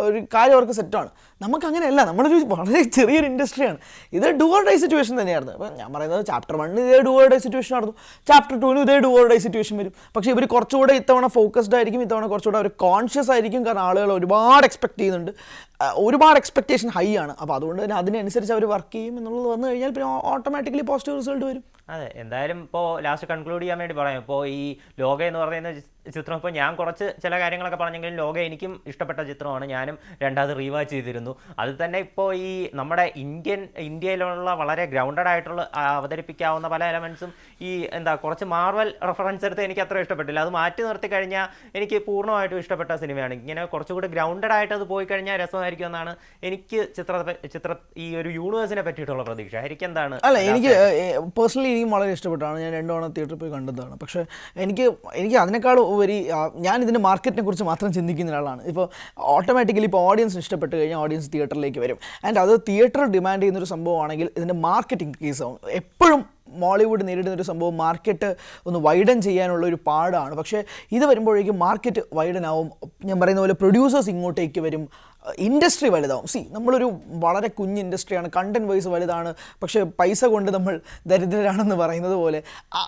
ഒരു കാര്യം അവർക്ക് സെറ്റാണ്. നമുക്കങ്ങനെയല്ല, നമ്മളൊരു വളരെ ചെറിയൊരു ഇൻഡസ്ട്രിയാണ്. ഇത് ഡു ഓർ ഡൈ സിറ്റുവേഷൻ തന്നെയായിരുന്നു. അപ്പം ഞാൻ പറയുന്നത് ചാപ്റ്റർ 1 ഇതേ ഡു ഓർ ഡൈ സിറ്റുവേഷൻ ആയിരുന്നു, ചാപ്റ്റർ 2 ഇതേ ഡു ഓർ ഡൈ സിറ്റുവേഷൻ വരും. പക്ഷേ ഇവർ കുറച്ചുകൂടെ ഇത്തവണ ഫോക്കസ്ഡ് ആയിരിക്കും, ഇത്തവണ കുറച്ചുകൂടെ അവർ കോൺഷ്യസ് ആയിരിക്കും. കാരണം ആളുകൾ ഒരുപാട് എക്സ്പെക്ട് ചെയ്യുന്നുണ്ട്, ഒരുപാട് എക്സ്പെക്ടേഷൻ ഹൈ ആണ്. അപ്പോൾ അതുകൊണ്ട് തന്നെ അതിനനുസരിച്ച് അവർ വർക്ക് ചെയ്യും എന്നുള്ളത് വന്നു കഴിഞ്ഞാൽ പിന്നെ ഓട്ടോമാറ്റിക്കലി പോസിറ്റീവ് റിസൾട്ട് വരും. അതെ, എന്തായാലും ഇപ്പോൾ ലാസ്റ്റ് കൺക്ലൂഡ് ചെയ്യാൻ വേണ്ടി പറയാം. ഇപ്പോൾ ഈ ലോക എന്ന് പറയുന്ന ചിത്രം, ഇപ്പോൾ ഞാൻ കുറച്ച് ചില കാര്യങ്ങളൊക്കെ പറഞ്ഞെങ്കിലും ലോക എനിക്കും ഇഷ്ടപ്പെട്ട ചിത്രമാണ്, ഞാനും രണ്ടാമത് റീവാച്ച് ചെയ്തിരുന്നു. അത് തന്നെ ഇപ്പോൾ ഈ നമ്മുടെ ഇന്ത്യയിലുള്ള വളരെ ഗ്രൗണ്ടഡ് ആയിട്ടുള്ള അവതരിപ്പിക്കാവുന്ന പല എലമെൻസും ഈ കുറച്ച് മാർവൽ റെഫറൻസ് എടുത്ത് എനിക്ക് അത്ര ഇഷ്ടപ്പെട്ടില്ല. അത് മാറ്റി നിർത്തി കഴിഞ്ഞാൽ എനിക്ക് പൂർണ്ണമായിട്ടും ഇഷ്ടപ്പെട്ട സിനിമയാണ്. ഇങ്ങനെ കുറച്ചുകൂടി ഗ്രൗണ്ടഡ് ആയിട്ട് അത് പോയി കഴിഞ്ഞാൽ രസമായിരിക്കും എന്നാണ് എനിക്ക് ഈ ഒരു യൂണിവേഴ്സിനെ പറ്റിയിട്ടുള്ള പ്രതീക്ഷ. എനിക്ക് എന്താണ്? അല്ല, എനിക്ക് പേഴ്സണലി എനിക്കും വളരെ ഇഷ്ടപ്പെട്ടാണ്. ഞാൻ 2 തവണ തിയേറ്ററിൽ പോയി കണ്ടതാണ്. പക്ഷേ എനിക്ക് അതിനേക്കാൾ ഞാൻ ഇതിൻ്റെ മാർക്കറ്റിനെ കുറിച്ച് മാത്രം ചിന്തിക്കുന്ന ഒരാളാണ്. ഇപ്പോൾ ഓട്ടോമാറ്റിക്കലി ഇപ്പോൾ ഓഡിയൻസിന് ഇഷ്ടപ്പെട്ട് കഴിഞ്ഞാൽ ഓഡിയൻസ് തിയേറ്ററിലേക്ക് വരും. ആൻഡ് അത് തിയേറ്ററിൽ ഡിമാൻഡ് ചെയ്യുന്നൊരു സംഭവമാണെങ്കിൽ ഇതിൻ്റെ മാർക്കറ്റ് ഇൻക്രീസ് ആവും. എപ്പോഴും മോളിവുഡ് നേരിടുന്നൊരു സംഭവം മാർക്കറ്റ് ഒന്ന് വൈഡൻ ചെയ്യാനുള്ള ഒരു പാടാണ്. പക്ഷേ ഇത് വരുമ്പോഴേക്കും മാർക്കറ്റ് വൈഡൻ ആവും. ഞാൻ പറയുന്ന പോലെ പ്രൊഡ്യൂസേഴ്സ് ഇങ്ങോട്ടേക്ക് വരും, ഇൻഡസ്ട്രി വലുതാവും. നമ്മളൊരു വളരെ കുഞ്ഞ് ഇൻഡസ്ട്രിയാണ്, കണ്ടന്റ് വൈസ് വലുതാണ്, പക്ഷേ പൈസ കൊണ്ട് നമ്മൾ ദരിദ്രരാണെന്ന് പറയുന്നത് പോലെ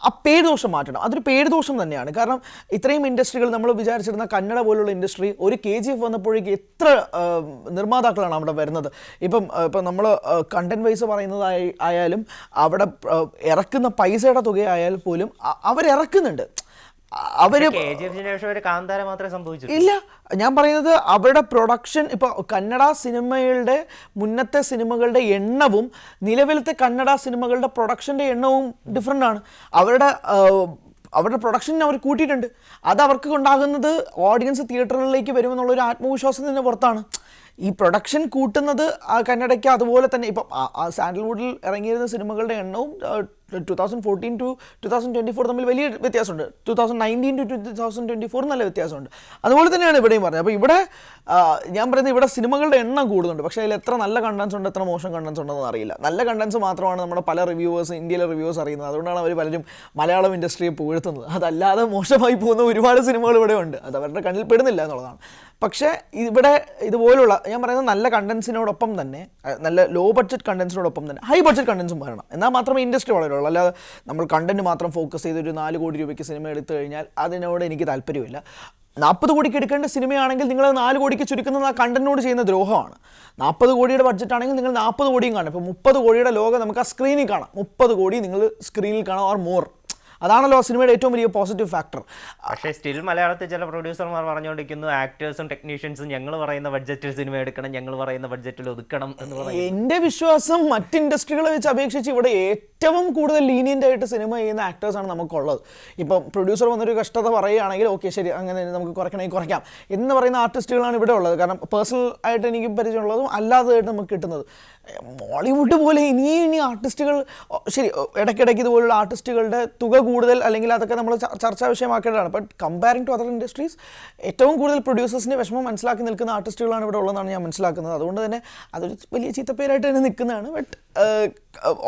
ആ പേരുദോഷം മാറ്റണം. അതൊരു പേരുദോഷം തന്നെയാണ്. കാരണം ഇത്രയും ഇൻഡസ്ട്രികൾ നമ്മൾ വിചാരിച്ചിരുന്ന കന്നഡ പോലുള്ള ഇൻഡസ്ട്രി ഒരു KGF വന്നപ്പോഴേക്ക് എത്ര നിർമ്മാതാക്കളാണ് അവിടെ വരുന്നത്. ഇപ്പം നമ്മൾ കണ്ടന്റ് വൈസ് പറയുന്നതായാലും അവിടെ ഇറക്കുന്ന പൈസയുടെ തുകയായാൽ പോലും അവരിറക്കുന്നുണ്ട്. ഇല്ല, ഞാൻ പറയുന്നത് അവരുടെ പ്രൊഡക്ഷൻ ഇപ്പോൾ കന്നഡ സിനിമകളുടെ മുന്നത്തെ സിനിമകളുടെ എണ്ണവും നിലവിലത്തെ കന്നഡ സിനിമകളുടെ പ്രൊഡക്ഷൻ്റെ എണ്ണവും ഡിഫറെൻ്റ് ആണ്. അവരുടെ പ്രൊഡക്ഷനെ അവർ കൂട്ടിയിട്ടുണ്ട്. അത് അവർക്ക് ഉണ്ടാകുന്നത് ഓഡിയൻസ് തിയേറ്ററുകളിലേക്ക് വരുമെന്നുള്ളൊരു ആത്മവിശ്വാസത്തിൻ്റെ പുറത്താണ്. ഈ പ്രൊഡക്ഷൻ കൂട്ടുന്നത് കന്നഡയ്ക്ക് അതുപോലെ തന്നെ ഇപ്പം സാൻഡൽവുഡിൽ ഇറങ്ങിയിരുന്ന സിനിമകളുടെ എണ്ണവും 2014 to 2024 തമ്മിൽ വലിയ വ്യത്യാസമുണ്ട്. 2019 to 2024 നല്ല വ്യത്യാസമുണ്ട്. അതുപോലെ തന്നെയാണ് ഇവിടെയും പറഞ്ഞത്. അപ്പോൾ ഇവിടെ ഞാൻ പറയുന്നത് ഇവിടെ സിനിമകളുടെ എണ്ണം കൂടുന്നുണ്ട്, പക്ഷേ അതിൽ എത്ര നല്ല കണ്ടൻസ് ഉണ്ട്, എത്ര മോശം കണ്ടൻസ് ഉണ്ടെന്ന് അറിയില്ല. നല്ല കണ്ടൻസ് മാത്രമാണ് നമ്മുടെ പല ഇന്ത്യയിലെ റിവ്യൂവേഴ്സ് അറിയുന്നത്. അതുകൊണ്ടാണ് അവർ പലരും മലയാളം ഇൻഡസ്ട്രിയെ പുകഴ്ത്തുന്നത്. അതല്ലാതെ മോശമായി പോകുന്ന ഒരുപാട് സിനിമകൾ ഇവിടെ ഉണ്ട്, അത് അവരുടെ കണ്ണിൽ പെടുന്നില്ല എന്നുള്ളതാണ്. പക്ഷേ ഇവിടെ ഇതുപോലുള്ള ഞാൻ പറയുന്നത് നല്ല കണ്ടൻസിനോടൊപ്പം തന്നെ, നല്ല ലോ ബഡ്ജറ്റ് കണ്ടൻസിനോടൊപ്പം തന്നെ ഹൈ ബഡ്ജറ്റ് കണ്ടൻസും വരണം. എന്നാൽ മാത്രമേ ഇൻഡസ്ട്രി വളരുള്ളൂ. അല്ലാതെ നമ്മൾ കണ്ടന്റ് മാത്രം ഫോക്കസ് ചെയ്തൊരു 4 കോടി രൂപയ്ക്ക് സിനിമ എടുത്തു കഴിഞ്ഞാൽ അതിനോട് എനിക്ക് താല്പര്യമില്ല. 40 കോടിക്ക് എടുക്കേണ്ട സിനിമയാണെങ്കിൽ നിങ്ങൾ 4 കോടിക്ക് ചുരുക്കുന്നത് ആ കണ്ടന്റിനോട് ചെയ്യുന്ന ദ്രോഹമാണ്. 40 കോടിയുടെ ബഡ്ജറ്റ് ആണെങ്കിൽ നിങ്ങൾ 40 കോടിയും കാണും. ഇപ്പോൾ 30 കോടിയുടെ ലോകം നമുക്ക് ആ സ്ക്രീനിൽ കാണാം, 30 കോടി നിങ്ങൾ സ്ക്രീനിൽ കാണാം ഓർ മോർ. അതാണല്ലോ സിനിമയുടെ ഏറ്റവും വലിയ പോസിറ്റീവ് ഫാക്ടർ. പക്ഷേ സ്റ്റിൽ മലയാളത്തിൽ ചില പ്രൊഡ്യൂസർമാർ പറഞ്ഞുകൊണ്ടിരിക്കുന്നു ആക്ടേഴ്സും ടെക്നീഷ്യൻസും ഞങ്ങൾ പറയുന്ന ബഡ്ജറ്റിൽ സിനിമ എടുക്കണം, ഞങ്ങൾ പറയുന്ന ബഡ്ജറ്റിൽ ഒതുക്കണം എന്ന് പറയും. എൻ്റെ വിശ്വാസം മറ്റ് ഇൻഡസ്ട്രികളെ വെച്ച് അപേക്ഷിച്ച് ഇവിടെ ഏറ്റവും കൂടുതൽ ലീനിയൻ്റ് ആയിട്ട് സിനിമ ചെയ്യുന്ന ആക്ടേഴ്സാണ് നമുക്കുള്ളത്. ഇപ്പം പ്രൊഡ്യൂസർ വന്നൊരു കഷ്ടത പറയുകയാണെങ്കിൽ ഓക്കെ ശരി അങ്ങനെ നമുക്ക് കുറയ്ക്കണമെങ്കിൽ കുറയ്ക്കാം എന്ന് പറയുന്ന ആർട്ടിസ്റ്റുകളാണ് ഇവിടെ ഉള്ളത്. കാരണം പേഴ്സണൽ ആയിട്ട് എനിക്ക് പരിചയമുള്ളതും അല്ലാത്തതായിട്ട് നമുക്ക് കിട്ടുന്നത്. മോളിവുഡ് പോലെ ഇനി ആർട്ടിസ്റ്റുകൾ ശരി ഇടയ്ക്കിടയ്ക്ക് ഇതുപോലുള്ള ആർട്ടിസ്റ്റുകളുടെ തുക കൂടുതൽ അല്ലെങ്കിൽ അതൊക്കെ നമ്മൾ ചർച്ചാ വിഷയമാക്കേണ്ടതാണ്. But comparing to other industries ഏറ്റവും കൂടുതൽ പ്രൊഡ്യൂസേഴ്സിൻ്റെ വിഷമം മനസ്സിലാക്കി നിൽക്കുന്ന ആർട്ടിസ്റ്റുകളാണ് ഇവിടെ ഉള്ളതെന്നാണ് ഞാൻ മനസ്സിലാക്കുന്നത്. അതുകൊണ്ട് തന്നെ അതൊരു വലിയ ചീത്തപ്പേരായിട്ട് തന്നെ നിൽക്കുന്നതാണ്. ബട്ട്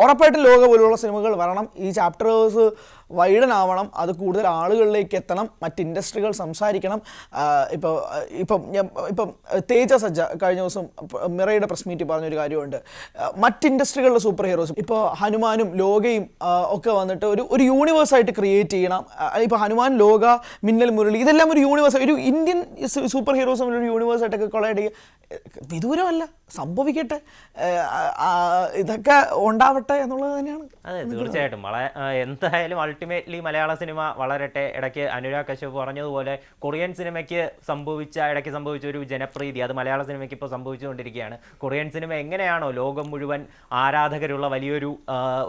ഉറപ്പായിട്ടും ലോക പോലുള്ള സിനിമകൾ വരണം, ഈ ചാപ്റ്റേഴ്സ് വൈഡൻ ആവണം, അത് കൂടുതൽ ആളുകളിലേക്ക് എത്തണം, മറ്റ് ഇൻഡസ്ട്രികൾ സംസാരിക്കണം. ഇപ്പം തേജ സജ്ജ കഴിഞ്ഞ ദിവസം മിറയുടെ പ്രസ് മീറ്റിൽ പറഞ്ഞൊരു കാര്യമുണ്ട്. മറ്റ് ഇൻഡസ്ട്രികളിലെ സൂപ്പർ ഹീറോസും ഇപ്പോൾ ഹനുമാനും ലോകയും ഒക്കെ വന്നിട്ട് ഒരു യൂണിവേഴ്സായിട്ട് ക്രിയേറ്റ് ചെയ്യണം. ഇപ്പോൾ ഹനുമാൻ, ലോക, മിന്നൽ മുരളി ഇതെല്ലാം ഒരു യൂണിവേഴ്സ്, ഒരു ഇന്ത്യൻ സൂപ്പർ ഹീറോസും ഒരു യൂണിവേഴ്സായിട്ടൊക്കെ കൊളൈഡ് ചെയ്യുക വിദൂരമല്ല, സംഭവിക്കട്ടെ, ഇതൊക്കെ ഉണ്ടാവട്ടെ എന്നുള്ളത് തന്നെയാണ്. അതെ തീർച്ചയായിട്ടും. എന്തായാലും അൾട്ടിമേറ്റ്ലി മലയാള സിനിമ വളരട്ടെ. ഇടയ്ക്ക് അനുരാഗ് കശ്യപ് പറഞ്ഞതുപോലെ കൊറിയൻ സിനിമയ്ക്ക് ഇടയ്ക്ക് സംഭവിച്ച ഒരു ജനപ്രീതി അത് മലയാള സിനിമയ്ക്ക് ഇപ്പോൾ സംഭവിച്ചുകൊണ്ടിരിക്കുകയാണ്. കൊറിയൻ സിനിമ എങ്ങനെയാണോ ലോകം മുഴുവൻ ആരാധകരുള്ള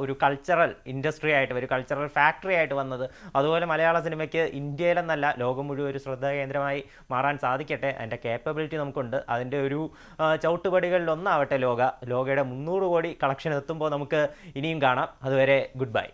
ഒരു കൾച്ചറൽ ഇൻഡസ്ട്രി ആയിട്ട്, ഒരു കൾച്ചറൽ ഫാക്ടറി ആയിട്ട് വന്നത്, അതുപോലെ മലയാള സിനിമയ്ക്ക് ഇന്ത്യയിലെന്നല്ല ലോകം മുഴുവൻ ഒരു ശ്രദ്ധാകേന്ദ്രമായി മാറാൻ സാധിക്കട്ടെ. അതിൻ്റെ കേപ്പബിലിറ്റി നമുക്കുണ്ട്. അതിൻ്റെ ഒരു ചവിട്ടുപടികളിലൊന്നാവട്ടെ ലോകയുടെ 300 കോടി കളക്ഷൻ എത്തുമ്പോൾ നമുക്ക് ഇനിയും കാണാം. അതുവരെ ഗുഡ് ബൈ.